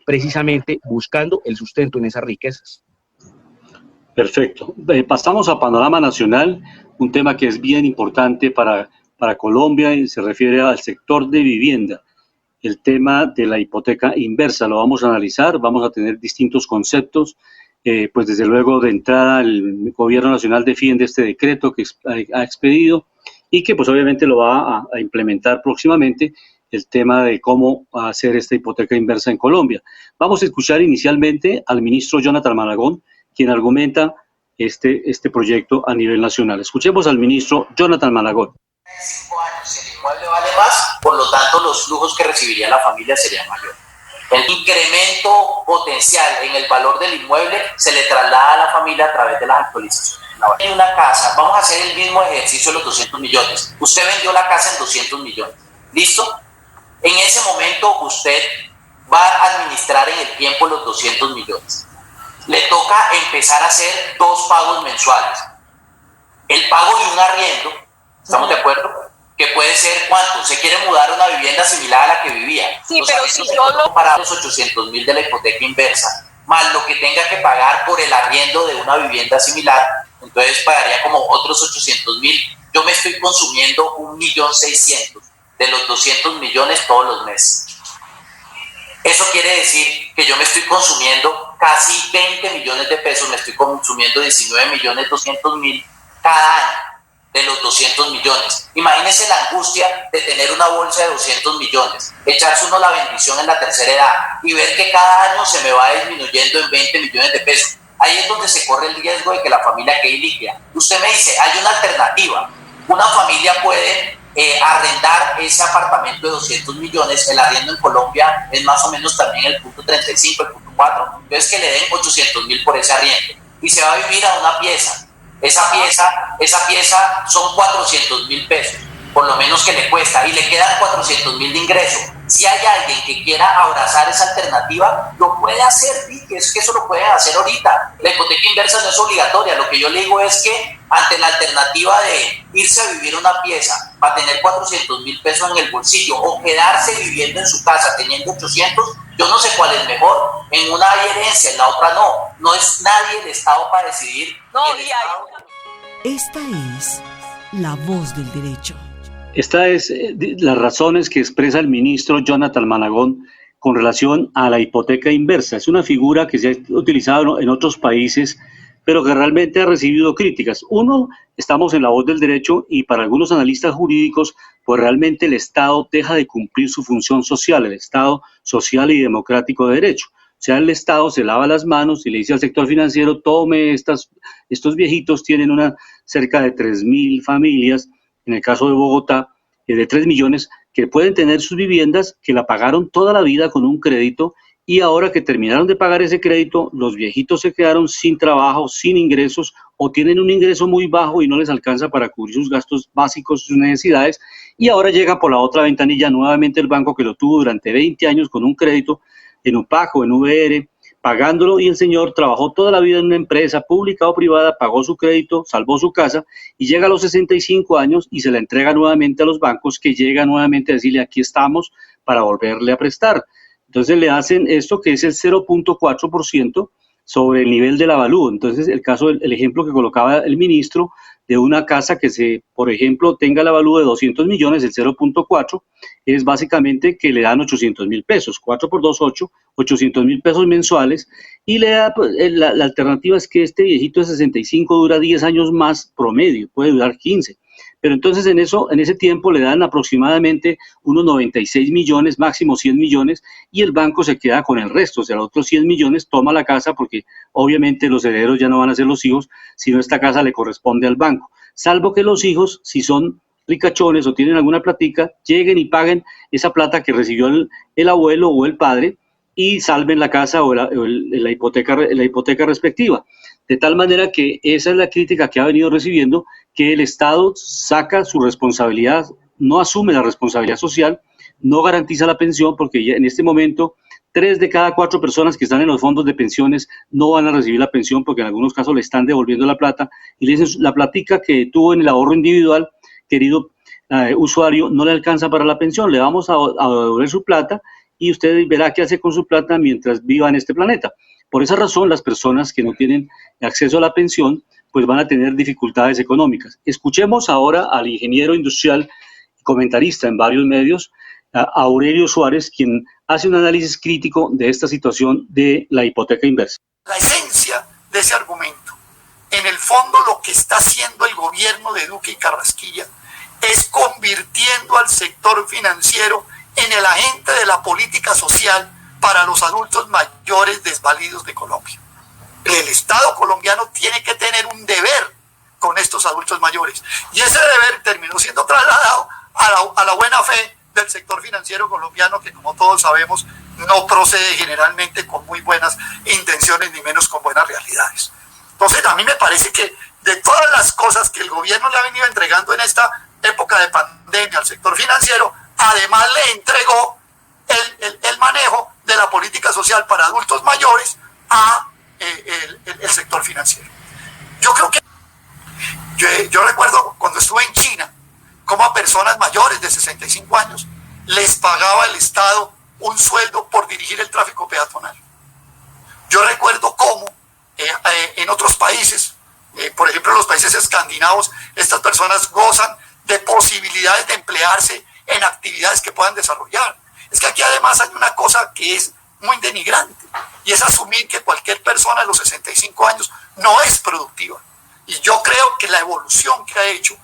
E: precisamente buscando el sustento en esas riquezas.
C: Perfecto. Pasamos a panorama nacional, un tema que es bien importante para Colombia y se refiere al sector de vivienda. El tema de la hipoteca inversa lo vamos a analizar, vamos a tener distintos conceptos. Pues desde luego de entrada el gobierno nacional defiende este decreto que ha expedido y que pues obviamente lo va a implementar próximamente, el tema de cómo hacer esta hipoteca inversa en Colombia. Vamos a escuchar inicialmente al ministro Jonathan Malagón, quien argumenta este proyecto a nivel nacional. Escuchemos al ministro Jonathan Malagón.
G: 5 años el inmueble vale más, por lo tanto los flujos que recibiría la familia serían mayores. El incremento potencial en el valor del inmueble se le traslada a la familia a través de las actualizaciones. En una casa, vamos a hacer el mismo ejercicio de los 200 millones. Usted vendió la casa en 200 millones. ¿Listo? En ese momento usted va a administrar en el tiempo los 200 millones. Le toca empezar a hacer 2 pagos mensuales. El pago de un arriendo, ¿estamos de acuerdo? Que puede ser cuánto, se quiere mudar a una vivienda similar a la que vivía.
H: Sí, pero si yo lo...
G: Para los 800.000 de la hipoteca inversa, más lo que tenga que pagar por el arriendo de una vivienda similar, entonces pagaría como otros 800.000. Yo me estoy consumiendo 1.600.000 de los 200 millones todos los meses. Eso quiere decir que yo me estoy consumiendo casi 20 millones de pesos, me estoy consumiendo 19.200.000 cada año de los 200 millones. Imagínense la angustia de tener una bolsa de 200 millones, echarse uno la bendición en la tercera edad y ver que cada año se me va disminuyendo en 20 millones de pesos. Ahí es donde se corre el riesgo de que la familia quede líquida. Usted me dice, hay una alternativa. Una familia puede arrendar ese apartamento de 200 millones, el arriendo en Colombia es más o menos también el punto 35, el punto 4, entonces que le den 800.000 por ese arriendo y se va a vivir a una pieza. Esa pieza son 400.000 pesos, por lo menos que le cuesta, y le quedan 400.000 de ingreso. Si hay alguien que quiera abrazar esa alternativa, lo puede hacer, y es que eso lo pueden hacer ahorita. La hipoteca inversa no es obligatoria, lo que yo le digo es que ante la alternativa de irse a vivir una pieza para tener 400.000 pesos en el bolsillo o quedarse viviendo en su casa teniendo 800, yo no sé cuál es mejor. En una hay herencia, en la otra no es nadie el Estado para decidir.
A: Esta es la voz del derecho.
C: Esta es las razones que expresa el ministro Jonathan Managón con relación a la hipoteca inversa. Es una figura que se ha utilizado en otros países, pero que realmente ha recibido críticas. Uno, estamos en la voz del derecho y para algunos analistas jurídicos, pues realmente el Estado deja de cumplir su función social, el Estado social y democrático de derecho. O sea, el Estado se lava las manos y le dice al sector financiero, tome estos viejitos, tienen cerca de 3.000 familias, en el caso de Bogotá, de 3 millones, que pueden tener sus viviendas, que la pagaron toda la vida con un crédito, y ahora que terminaron de pagar ese crédito, los viejitos se quedaron sin trabajo, sin ingresos, o tienen un ingreso muy bajo y no les alcanza para cubrir sus gastos básicos, sus necesidades, y ahora llega por la otra ventanilla nuevamente el banco que lo tuvo durante 20 años con un crédito en UPAC o en VR, pagándolo, y el señor trabajó toda la vida en una empresa pública o privada, pagó su crédito, salvó su casa, y llega a los 65 años y se la entrega nuevamente a los bancos, que llega nuevamente a decirle, aquí estamos para volverle a prestar. Entonces le hacen esto que es el 0.4% sobre el nivel del avalúo. Entonces el ejemplo que colocaba el ministro de una casa que por ejemplo, tenga el avalúo de 200 millones, el 0.4, es básicamente que le dan 800.000 pesos, 4 por 2, 8, 800.000 pesos mensuales, y le da, la alternativa es que este viejito de 65 dura 10 años más promedio, puede durar 15. Pero entonces en ese tiempo le dan aproximadamente unos 96 millones, máximo 100 millones, y el banco se queda con el resto, o sea, los otros 100 millones toma la casa, porque obviamente los herederos ya no van a ser los hijos, sino esta casa le corresponde al banco. Salvo que los hijos, si son ricachones o tienen alguna platica, lleguen y paguen esa plata que recibió el abuelo o el padre y salven la casa o la hipoteca respectiva. De tal manera que esa es la crítica que ha venido recibiendo, que el Estado saca su responsabilidad, no asume la responsabilidad social, no garantiza la pensión, porque ya en este momento 3 de cada 4 personas que están en los fondos de pensiones no van a recibir la pensión, porque en algunos casos le están devolviendo la plata y le dicen, la platica que tuvo en el ahorro individual, querido usuario, no le alcanza para la pensión, le vamos a devolver su plata y usted verá qué hace con su plata mientras viva en este planeta. Por esa razón, las personas que no tienen acceso a la pensión, pues van a tener dificultades económicas. Escuchemos ahora al ingeniero industrial, comentarista en varios medios, a Aurelio Suárez, quien hace un análisis crítico de esta situación de la hipoteca inversa.
I: La esencia de ese argumento, en el fondo lo que está haciendo el gobierno de Duque y Carrasquilla es convirtiendo al sector financiero en el agente de la política social para los adultos mayores desvalidos de Colombia. El Estado colombiano tiene que tener un deber con estos adultos mayores, y ese deber terminó siendo trasladado a la buena fe del sector financiero colombiano, que como todos sabemos no procede generalmente con muy buenas intenciones, ni menos con buenas realidades. Entonces a mí me parece que de todas las cosas que el gobierno le ha venido entregando en esta época de pandemia al sector financiero, además le entregó el manejo de la política social para adultos mayores a el sector financiero. Yo creo que yo recuerdo cuando estuve en China, cómo a personas mayores de 65 años les pagaba el Estado un sueldo por dirigir el tráfico peatonal. Yo recuerdo cómo en otros países, por ejemplo en los países escandinavos, estas personas gozan de posibilidades de emplearse en actividades que puedan desarrollar. Es que aquí además hay una cosa que es muy denigrante, y es asumir que cualquier persona de los 65 años no es productiva. Y yo creo que la evolución que ha hecho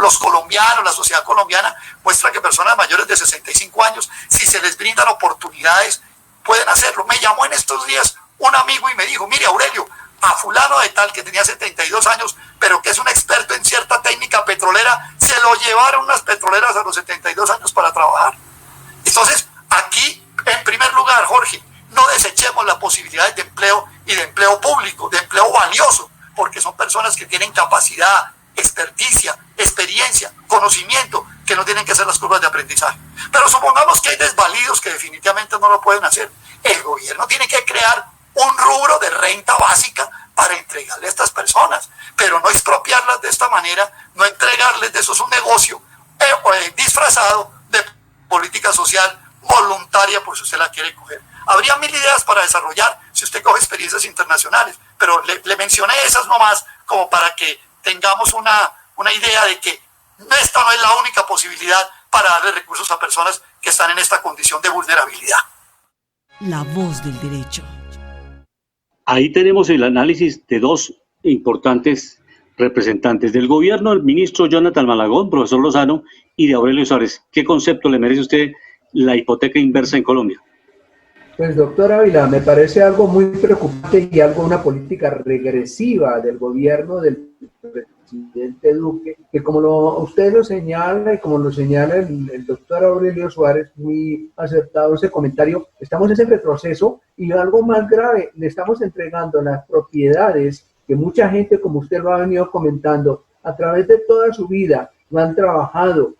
I: los colombianos, la sociedad colombiana, muestra que personas mayores de 65 años, si se les brindan oportunidades, pueden hacerlo. Me llamó en estos días un amigo y me dijo: mire, Aurelio, a fulano de tal que tenía 72 años, pero que es un experto en cierta técnica petrolera, se lo llevaron unas petroleras a los 72 años para trabajar. Entonces, aquí, en primer lugar, Jorge, no desechemos las posibilidades de empleo y de empleo público, de empleo valioso, porque son personas que tienen capacidad, experticia, experiencia, conocimiento, que no tienen que hacer las curvas de aprendizaje. Pero supongamos que hay desvalidos que definitivamente no lo pueden hacer. El gobierno tiene que crear un rubro de renta básica para entregarle a estas personas, pero no expropiarlas de esta manera, no entregarles de eso, es un negocio disfrazado de política social voluntaria, por si usted la quiere coger. Habría mil ideas para desarrollar si usted coge experiencias internacionales, pero le mencioné esas nomás como para que tengamos una idea de que esta no es la única posibilidad para darle recursos a personas que están en esta condición de vulnerabilidad.
A: La voz del derecho.
C: Ahí tenemos el análisis de dos importantes representantes del gobierno, el ministro Jonathan Malagón, profesor Lozano, y de Aurelio Suárez. ¿Qué concepto le merece a usted la hipoteca inversa en Colombia?
D: Pues, doctor Ávila, me parece algo muy preocupante y una política regresiva del gobierno del presidente Duque, que como usted lo señala y como lo señala el doctor Aurelio Suárez, muy acertado ese comentario, estamos en ese retroceso y algo más grave, le estamos entregando las propiedades que mucha gente, como usted lo ha venido comentando, a través de toda su vida, lo han trabajado,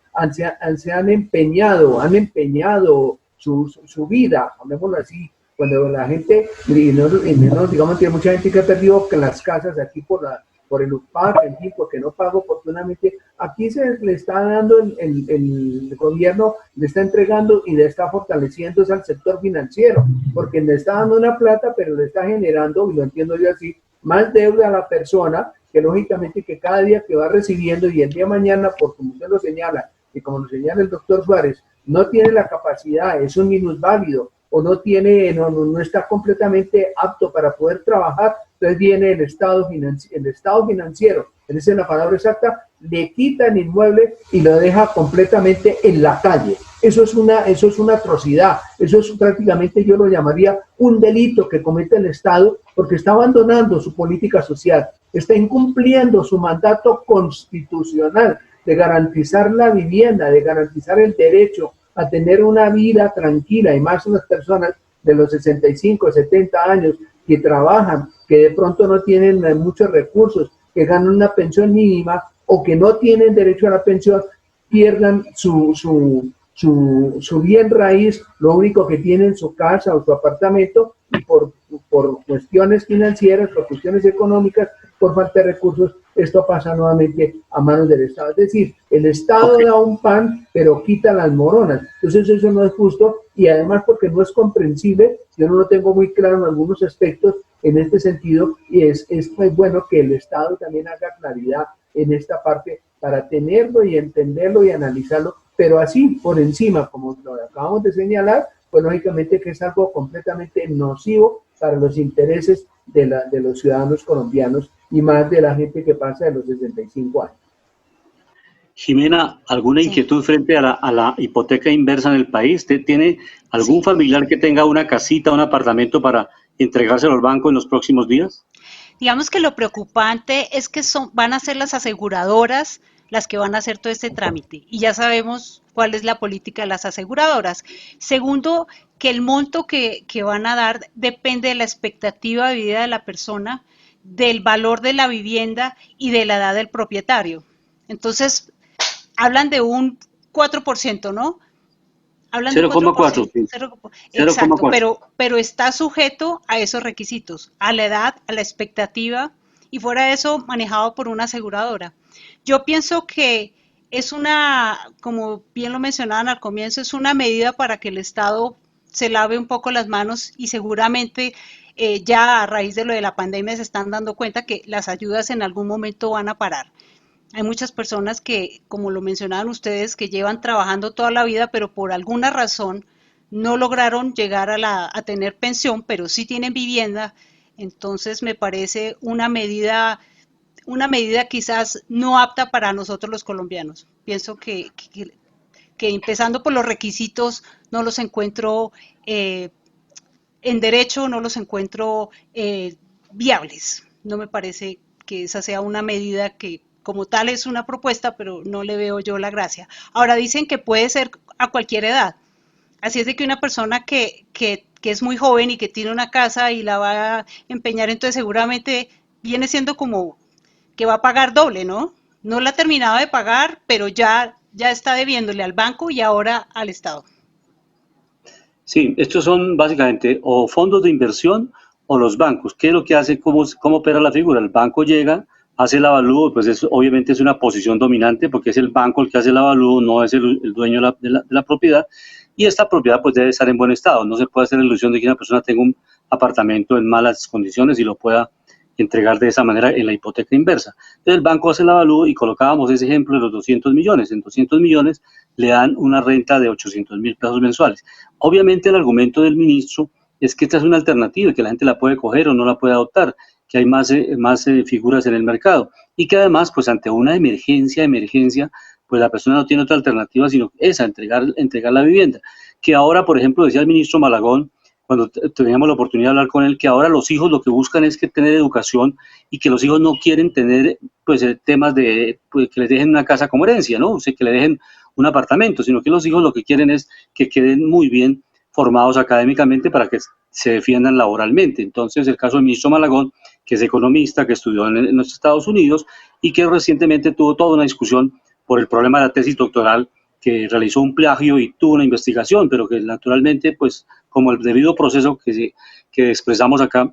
D: se han empeñado su vida, hablemoslo así, cuando la gente, digamos que hay mucha gente que ha perdido las casas aquí por el UPAC, en fin, porque no paga oportunamente, aquí se le está dando, el gobierno le está entregando y le está fortaleciendo al sector financiero, porque le está dando una plata, pero le está generando, y lo entiendo yo así, más deuda a la persona, que lógicamente que cada día que va recibiendo, y el día de mañana, por como usted lo señala, y como lo señala el doctor Suárez, no tiene la capacidad, es un minusválido, o no está completamente apto para poder trabajar, entonces viene el estado financiero, esa es la palabra exacta, le quita el inmueble y lo deja completamente en la calle. Eso es una atrocidad, eso es prácticamente, yo lo llamaría un delito que comete el Estado, porque está abandonando su política social, está incumpliendo su mandato constitucional de garantizar la vivienda, de garantizar el derecho a tener una vida tranquila, y más las personas de los 65, 70 años que trabajan, que de pronto no tienen muchos recursos, que ganan una pensión mínima o que no tienen derecho a la pensión, pierdan su bien raíz, lo único que tienen su casa o su apartamento, y por cuestiones financieras, por cuestiones económicas, por falta de recursos, esto pasa nuevamente a manos del Estado. Es decir, el Estado da un pan, pero quita las moronas. Entonces eso no es justo, y además porque no es comprensible, yo no lo tengo muy claro en algunos aspectos en este sentido, y es muy bueno que el Estado también haga claridad en esta parte para tenerlo y entenderlo y analizarlo, pero así por encima, como lo acabamos de señalar, pues lógicamente que es algo completamente nocivo para los intereses de los ciudadanos colombianos, y más de la gente que pasa de los 65 años.
C: Jimena, ¿alguna inquietud frente a la hipoteca inversa en el país? ¿Usted tiene algún familiar que tenga una casita, un apartamento para entregárselo al banco en los próximos días?
F: Digamos que lo preocupante es que van a ser las aseguradoras las que van a hacer todo este trámite, y ya sabemos cuál es la política de las aseguradoras. Segundo, que el monto que van a dar depende de la expectativa de vida de la persona, del valor de la vivienda y de la edad del propietario. Entonces, hablan de un 4%, ¿no? Hablan
C: 0,4.
F: de 0,4. Exacto, pero está sujeto a esos requisitos, a la edad, a la expectativa, y fuera de eso, manejado por una aseguradora. Yo pienso que es una, como bien lo mencionaban al comienzo, es una medida para que el Estado se lave un poco las manos y seguramente ya a raíz de lo de la pandemia se están dando cuenta que las ayudas en algún momento van a parar. Hay muchas personas que, como lo mencionaban ustedes, que llevan trabajando toda la vida, pero por alguna razón no lograron llegar a tener pensión, pero sí tienen vivienda. Entonces me parece una medida quizás no apta para nosotros los colombianos. Pienso que empezando por los requisitos no los encuentro en derecho, no los encuentro viables. No me parece que esa sea una medida que como tal es una propuesta, pero no le veo yo la gracia. Ahora dicen que puede ser a cualquier edad. Así es de que una persona que es muy joven y que tiene una casa y la va a empeñar, entonces seguramente viene siendo como que va a pagar doble, ¿no? No la ha terminado de pagar, pero ya está debiéndole al banco y ahora al Estado.
C: Sí, estos son básicamente o fondos de inversión o los bancos. ¿Qué es lo que hace? ¿Cómo opera la figura? El banco llega, hace el avalúo, pues obviamente es una posición dominante porque es el banco el que hace el avalúo, no es el dueño de la propiedad, y esta propiedad pues debe estar en buen estado. No se puede hacer la ilusión de que una persona tenga un apartamento en malas condiciones y lo pueda entregar de esa manera en la hipoteca inversa. Entonces el banco hace el avalúo y colocábamos ese ejemplo de los 200 millones. En 200 millones le dan una renta de 800.000 pesos mensuales. Obviamente el argumento del ministro es que esta es una alternativa, que la gente la puede coger o no la puede adoptar, que hay más figuras en el mercado y que además pues ante una emergencia, pues la persona no tiene otra alternativa sino esa, entregar la vivienda. Que ahora, por ejemplo, decía el ministro Malagón, cuando teníamos la oportunidad de hablar con él, que ahora los hijos lo que buscan es que tener educación y que los hijos no quieren tener pues temas de pues, que les dejen una casa como herencia, ¿no? O sea, que le dejen un apartamento, sino que los hijos lo que quieren es que queden muy bien formados académicamente para que se defiendan laboralmente. Entonces, el caso del ministro Malagón, que es economista, que estudió en los Estados Unidos y que recientemente tuvo toda una discusión por el problema de la tesis doctoral, que realizó un plagio y tuvo una investigación, pero que naturalmente, pues, como el debido proceso que expresamos acá,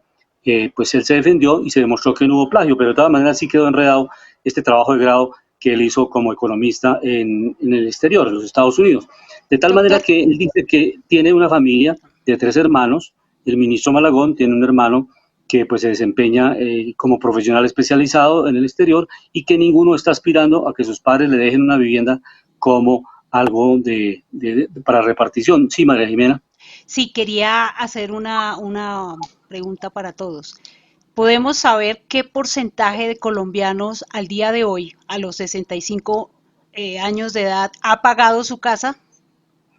C: pues él se defendió y se demostró que no hubo plagio, pero de todas maneras sí quedó enredado este trabajo de grado que él hizo como economista en el exterior, en los Estados Unidos. De tal manera que él dice que tiene una familia de 3 hermanos, el ministro Malagón tiene un hermano que pues se desempeña como profesional especializado en el exterior y que ninguno está aspirando a que sus padres le dejen una vivienda como algo para repartición. Sí, María Jimena.
F: Sí, quería hacer una pregunta para todos. ¿Podemos saber qué porcentaje de colombianos al día de hoy, a los 65 años de edad, ha pagado su casa?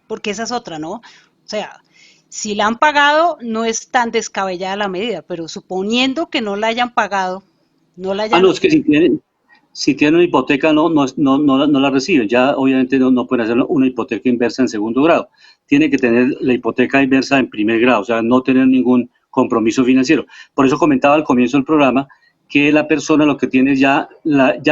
F: Porque esa es otra, ¿no? O sea, si la han pagado, no es tan descabellada la medida, pero suponiendo que no la hayan pagado, no la hayan...
C: no, es que si tienen una hipoteca no la reciben. Ya obviamente no pueden hacer una hipoteca inversa en segundo grado. Tiene que tener la hipoteca inversa en primer grado, o sea, no tener ningún compromiso financiero. Por eso comentaba al comienzo del programa que la persona lo que tiene ya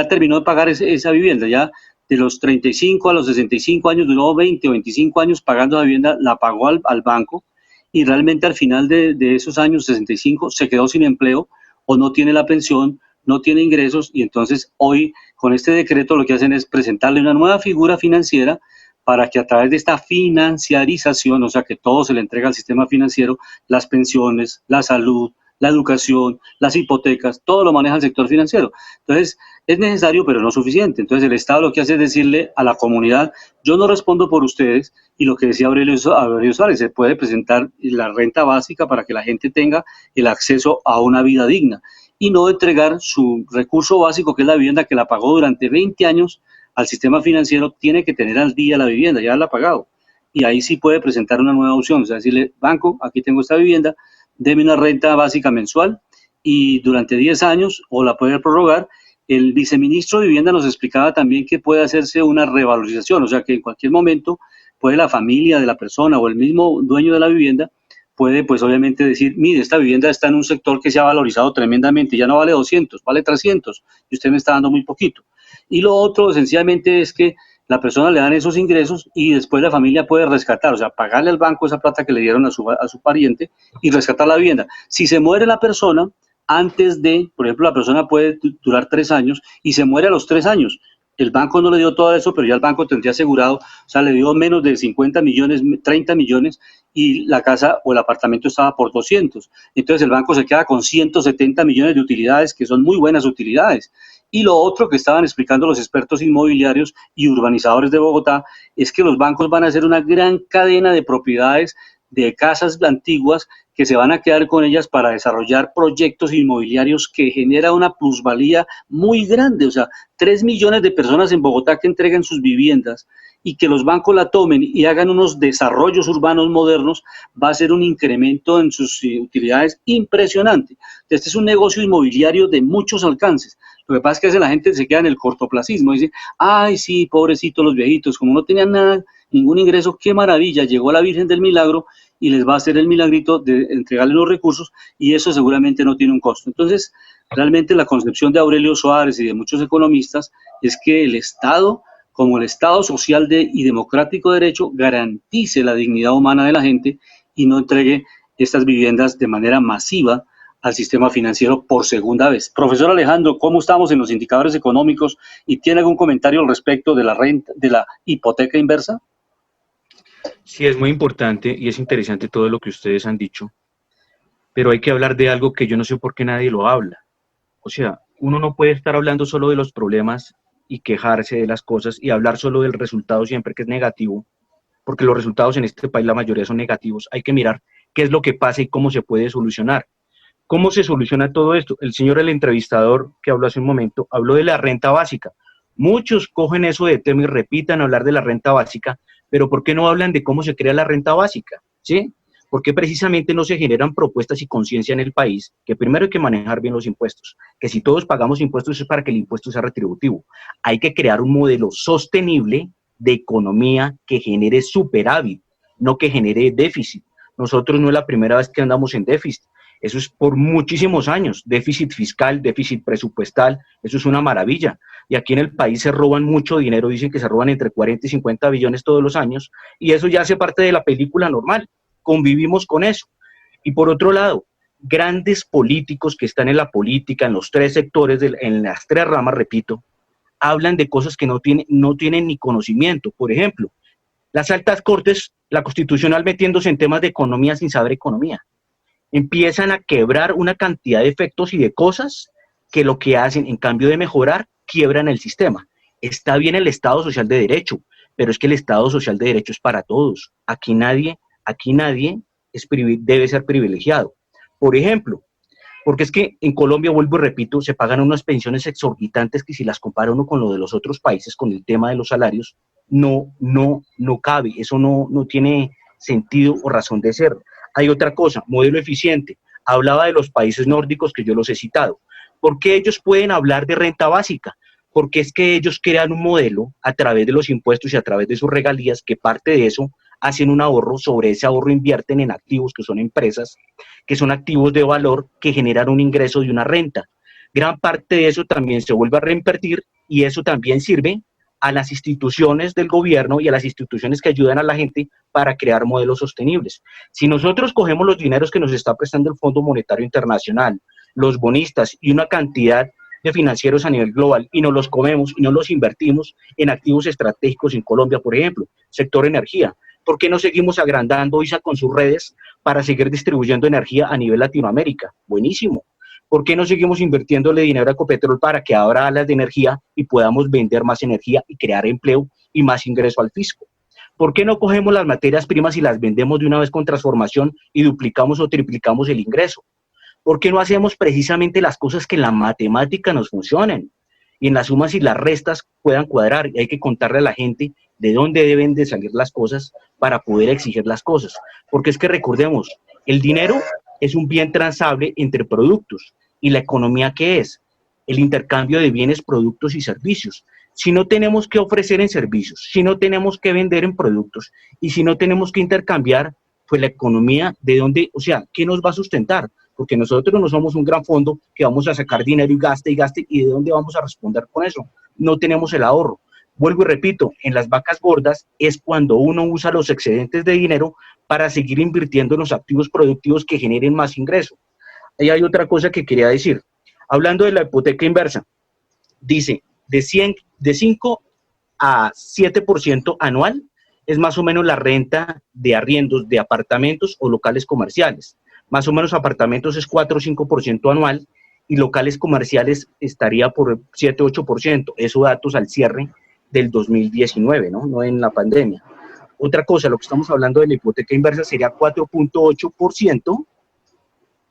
C: terminó de pagar esa vivienda, ya de los 35 a los 65 años, duró 20 o 25 años pagando la vivienda, la pagó al banco y realmente al final de esos años 65 se quedó sin empleo o no tiene la pensión, no tiene ingresos y entonces hoy con este decreto lo que hacen es presentarle una nueva figura financiera para que a través de esta financiarización, o sea que todo se le entrega al sistema financiero, las pensiones, la salud, la educación, las hipotecas, todo lo maneja el sector financiero. Entonces, es necesario, pero no suficiente. Entonces, el Estado lo que hace es decirle a la comunidad, yo no respondo por ustedes, y lo que decía Aurelio Suárez, se puede presentar la renta básica para que la gente tenga el acceso a una vida digna, y no entregar su recurso básico, que es la vivienda que la pagó durante 20 años, al sistema financiero. Tiene que tener al día la vivienda, ya la ha pagado. Y ahí sí puede presentar una nueva opción, o sea, decirle, banco, aquí tengo esta vivienda, deme una renta básica mensual y durante 10 años, o la puede prorrogar. El viceministro de Vivienda nos explicaba también que puede hacerse una revalorización, o sea, que en cualquier momento puede la familia de la persona o el mismo dueño de la vivienda puede, pues obviamente decir, mire, esta vivienda está en un sector que se ha valorizado tremendamente, ya no vale 200, vale 300, y usted me está dando muy poquito. Y lo otro, esencialmente, es que la persona le dan esos ingresos y después la familia puede rescatar, o sea, pagarle al banco esa plata que le dieron a su pariente y rescatar la vivienda. Si se muere la persona, antes de, por ejemplo, la persona puede durar 3 años y se muere a los 3 años, el banco no le dio todo eso, pero ya el banco tendría asegurado, o sea, le dio menos de 50 millones, 30 millones, y la casa o el apartamento estaba por 200. Entonces el banco se queda con 170 millones de utilidades, que son muy buenas utilidades. Y lo otro que estaban explicando los expertos inmobiliarios y urbanizadores de Bogotá es que los bancos van a hacer una gran cadena de propiedades de casas antiguas que se van a quedar con ellas para desarrollar proyectos inmobiliarios que genera una plusvalía muy grande. O sea, 3 millones de personas en Bogotá que entreguen sus viviendas y que los bancos la tomen y hagan unos desarrollos urbanos modernos, va a ser un incremento en sus utilidades impresionante. Este es un negocio inmobiliario de muchos alcances. Lo que pasa es que a veces la gente se queda en el cortoplacismo, dice, ay, sí, pobrecitos los viejitos, como no tenían nada, ningún ingreso, qué maravilla, llegó la Virgen del Milagro y les va a hacer el milagrito de entregarle los recursos, y eso seguramente no tiene un costo. Entonces, realmente la concepción de Aurelio Suárez y de muchos economistas es que el Estado, como el Estado social y democrático de derecho, garantice la dignidad humana de la gente y no entregue estas viviendas de manera masiva al sistema financiero por segunda vez. Profesor Alejandro, ¿cómo estamos en los indicadores económicos? ¿Y tiene algún comentario al respecto de la renta, de la hipoteca inversa?
E: Sí, es muy importante y es interesante todo lo que ustedes han dicho, pero hay que hablar de algo que yo no sé por qué nadie lo habla. O sea, uno no puede estar hablando solo de los problemas y quejarse de las cosas y hablar solo del resultado siempre que es negativo, porque los resultados en este país la mayoría son negativos. Hay que mirar qué es lo que pasa y cómo se puede solucionar. ¿Cómo se soluciona todo esto? El entrevistador que habló hace un momento, habló de la renta básica. Muchos cogen eso de tema y repitan hablar de la renta básica, pero ¿por qué no hablan de cómo se crea la renta básica? ¿Sí? Porque precisamente no se generan propuestas y conciencia en el país, que primero hay que manejar bien los impuestos, que si todos pagamos impuestos es para que el impuesto sea retributivo. Hay que crear un modelo sostenible de economía que genere superávit, no que genere déficit. Nosotros no es la primera vez que andamos en déficit. Eso es por muchísimos años, déficit fiscal, déficit presupuestal, eso es una maravilla. Y aquí en el país se roban mucho dinero, dicen que se roban entre 40 y 50 billones todos los años, y eso ya hace parte de la película normal, convivimos con eso. Y por otro lado, grandes políticos que están en la política, en los tres sectores, en las tres ramas, repito, hablan de cosas que no tienen ni conocimiento. Por ejemplo, las altas cortes, la constitucional metiéndose en temas de economía sin saber economía. Empiezan a quebrar una cantidad de efectos y de cosas que lo que hacen, en cambio de mejorar, quiebran el sistema. Está bien el Estado Social de Derecho, pero es que el Estado Social de Derecho es para todos. Aquí nadie debe ser privilegiado. Por ejemplo, porque es que en Colombia, vuelvo y repito, se pagan unas pensiones exorbitantes que si las compara uno con lo de los otros países, con el tema de los salarios, no cabe, eso no tiene sentido o razón de ser. Hay otra cosa, modelo eficiente. Hablaba de los países nórdicos que yo los he citado. ¿Por qué ellos pueden hablar de renta básica? Porque es que ellos crean un modelo a través de los impuestos y a través de sus regalías, que parte de eso hacen un ahorro, sobre ese ahorro invierten en activos que son empresas, que son activos de valor que generan un ingreso y una renta. Gran parte de eso también se vuelve a reinvertir y eso también sirve a las instituciones del gobierno y a las instituciones que ayudan a la gente para crear modelos sostenibles. Si nosotros cogemos los dineros que nos está prestando el Fondo Monetario Internacional, los bonistas y una cantidad de financieros a nivel global y nos los comemos y no los invertimos en activos estratégicos en Colombia, por ejemplo, sector energía, ¿por qué no seguimos agrandando ISA con sus redes para seguir distribuyendo energía a nivel Latinoamérica? Buenísimo. ¿Por qué no seguimos invirtiéndole dinero a Ecopetrol para que abra alas de energía y podamos vender más energía y crear empleo y más ingreso al fisco? ¿Por qué no cogemos las materias primas y las vendemos de una vez con transformación y duplicamos o triplicamos el ingreso? ¿Por qué no hacemos precisamente las cosas que en la matemática nos funcionen y en las sumas y las restas puedan cuadrar? Y hay que contarle a la gente de dónde deben de salir las cosas para poder exigir las cosas. Porque es que recordemos, el dinero es un bien transable entre productos. ¿Y la economía qué es? El intercambio de bienes, productos y servicios. Si no tenemos que ofrecer en servicios, si no tenemos que vender en productos y si no tenemos que intercambiar, pues la economía, ¿de dónde? O sea, ¿qué nos va a sustentar? Porque nosotros no somos un gran fondo que vamos a sacar dinero y gaste, ¿y de dónde vamos a responder con eso? No tenemos el ahorro. Vuelvo y repito, en las vacas gordas es cuando uno usa los excedentes de dinero para seguir invirtiendo en los activos productivos que generen más ingreso. Ahí hay otra cosa que quería decir. Hablando de la hipoteca inversa, dice, de de 5 a 7% anual es más o menos la renta de arriendos de apartamentos o locales comerciales. Más o menos apartamentos es 4 o 5% anual y locales comerciales estaría por 7 o 8%. Esos datos al cierre del 2019, no en la pandemia. Otra cosa, lo que estamos hablando de la hipoteca inversa sería 4.8%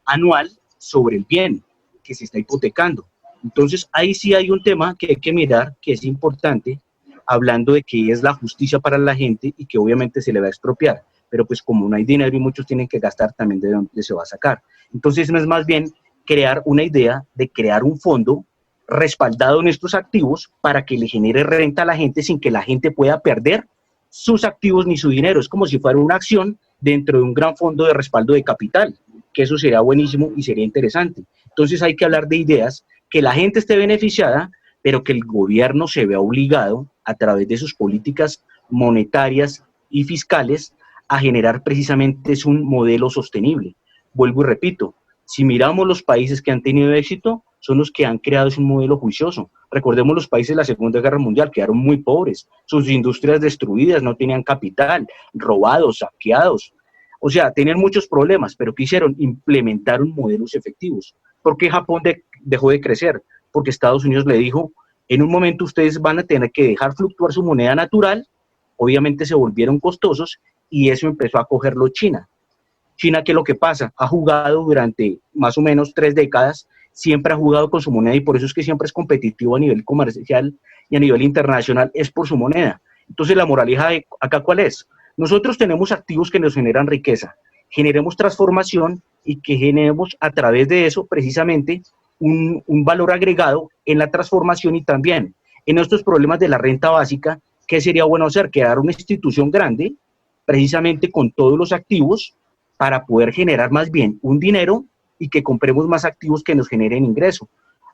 E: anual sobre el bien que se está hipotecando. Entonces, ahí sí hay un tema que hay que mirar, que es importante, hablando de que es la justicia para la gente y que obviamente se le va a expropiar. Pero pues como no hay dinero y muchos tienen que gastar, también de dónde se va a sacar. Entonces, no es más bien crear una idea de crear un fondo respaldado en estos activos para que le genere renta a la gente sin que la gente pueda perder sus activos ni su dinero. Es como si fuera una acción dentro de un gran fondo de respaldo de capital, que eso sería buenísimo y sería interesante. Entonces hay que hablar de ideas, que la gente esté beneficiada, pero que el gobierno se vea obligado a través de sus políticas monetarias y fiscales a generar precisamente un modelo sostenible. Vuelvo y repito, si miramos los países que han tenido éxito, son los que han creado un modelo juicioso. Recordemos los países de la Segunda Guerra Mundial, quedaron muy pobres, sus industrias destruidas, no tenían capital, robados, saqueados. O sea, tenían muchos problemas, pero ¿qué hicieron? Implementaron modelos efectivos. ¿Por qué Japón dejó de crecer? Porque Estados Unidos le dijo, en un momento ustedes van a tener que dejar fluctuar su moneda natural, obviamente se volvieron costosos y eso empezó a cogerlo China. China, ¿qué es lo que pasa? Ha jugado durante más o menos 3 décadas, siempre ha jugado con su moneda y por eso es que siempre es competitivo a nivel comercial y a nivel internacional, es por su moneda. Entonces, la moraleja de acá, ¿cuál es? Nosotros tenemos activos que nos generan riqueza, generemos transformación y que generemos a través de eso precisamente un valor agregado en la transformación y también en estos problemas de la renta básica. ¿Qué sería bueno hacer? Crear una institución grande, precisamente con todos los activos, para poder generar más bien un dinero y que compremos más activos que nos generen ingreso.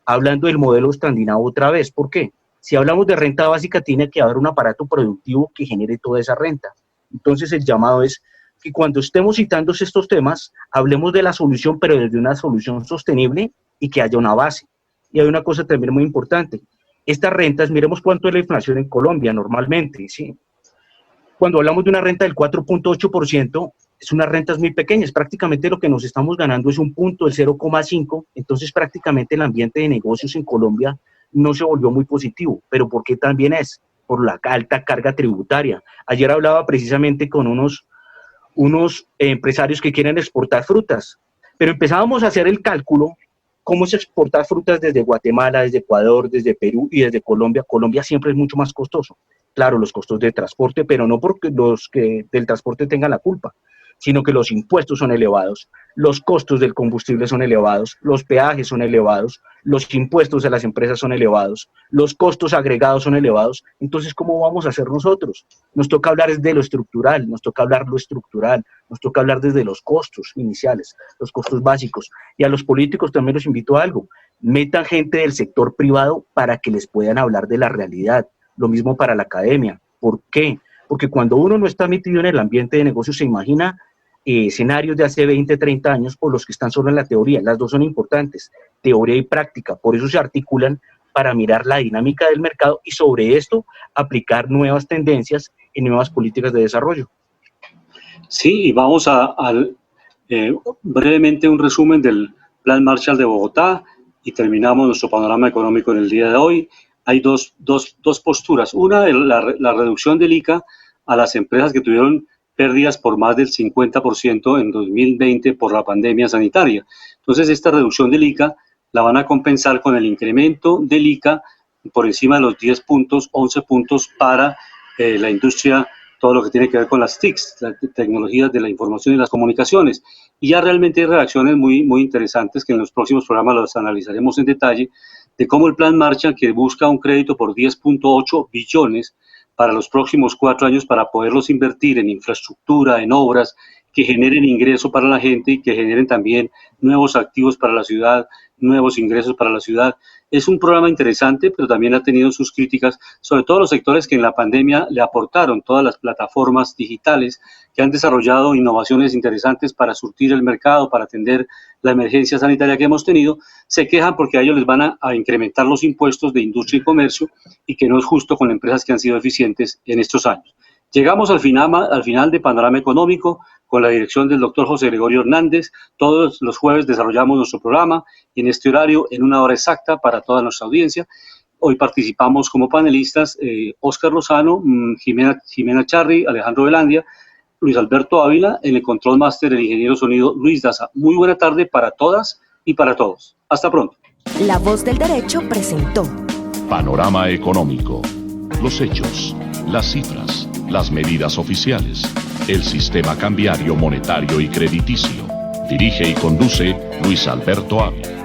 E: Hablando del modelo escandinavo otra vez, ¿por qué? Si hablamos de renta básica, tiene que haber un aparato productivo que genere toda esa renta. Entonces, el llamado es que cuando estemos citando estos temas, hablemos de la solución, pero desde una solución sostenible y que haya una base. Y hay una cosa también muy importante. Estas rentas, miremos cuánto es la inflación en Colombia normalmente, ¿sí? Cuando hablamos de una renta del 4.8%, es unas rentas muy pequeñas, prácticamente lo que nos estamos ganando es un punto, el 0,5, entonces prácticamente el ambiente de negocios en Colombia no se volvió muy positivo. ¿Pero por qué también es? Por la alta carga tributaria. Ayer hablaba precisamente con unos empresarios que quieren exportar frutas, pero empezábamos a hacer el cálculo, cómo se exporta frutas desde Guatemala, desde Ecuador, desde Perú y desde Colombia. Colombia siempre es mucho más costoso. Claro, los costos de transporte, pero no porque los que del transporte tengan la culpa, sino que los impuestos son elevados, los costos del combustible son elevados, los peajes son elevados, los impuestos de las empresas son elevados, los costos agregados son elevados. Entonces, ¿cómo vamos a hacer nosotros? Nos toca hablar de lo estructural, nos toca hablar desde los costos iniciales, los costos básicos. Y a los políticos también los invito a algo, metan gente del sector privado para que les puedan hablar de la realidad. Lo mismo para la academia. ¿Por qué? Porque cuando uno no está metido en el ambiente de negocios, se imagina escenarios de hace 20, 30 años o los que están solo en la teoría. Las dos son importantes, teoría y práctica. Por eso se articulan para mirar la dinámica del mercado y sobre esto aplicar nuevas tendencias y nuevas políticas de desarrollo.
C: Sí, y vamos a brevemente un resumen del Plan Marshall de Bogotá y terminamos nuestro panorama económico en el día de hoy. Hay dos posturas. Una, la reducción del ICA a las empresas que tuvieron pérdidas por más del 50% en 2020 por la pandemia sanitaria. Entonces, esta reducción del ICA la van a compensar con el incremento del ICA por encima de los 10 puntos, 11 puntos para la industria, todo lo que tiene que ver con las TICs, las tecnologías de la información y las comunicaciones. Y ya realmente hay reacciones muy, muy interesantes que en los próximos programas los analizaremos en detalle, de cómo el Plan Marshall, que busca un crédito por 10.8 billones para los próximos 4 años para poderlos invertir en infraestructura, en obras, que generen ingreso para la gente y que generen también nuevos activos para la ciudad, nuevos ingresos para la ciudad. Es un programa interesante, pero también ha tenido sus críticas, sobre todo los sectores que en la pandemia le aportaron todas las plataformas digitales que han desarrollado innovaciones interesantes para surtir el mercado, para atender la emergencia sanitaria que hemos tenido. Se quejan porque a ellos les van a incrementar los impuestos de industria y comercio y que no es justo con empresas que han sido eficientes en estos años. Llegamos al final de Panorama Económico con la dirección del doctor José Gregorio Hernández. Todos los jueves desarrollamos nuestro programa en este horario, en una hora exacta para toda nuestra audiencia. Hoy participamos como panelistas Óscar Lozano, Jimena Charri, Alejandro Velandia, Luis Alberto Ávila, en el control máster el ingeniero sonido Luis Daza. Muy buena tarde para todas y para todos. Hasta pronto.
H: La Voz del Derecho presentó
B: Panorama Económico. Los hechos, las cifras, las medidas oficiales, el sistema cambiario, monetario y crediticio. Dirige y conduce Luis Alberto Ávila.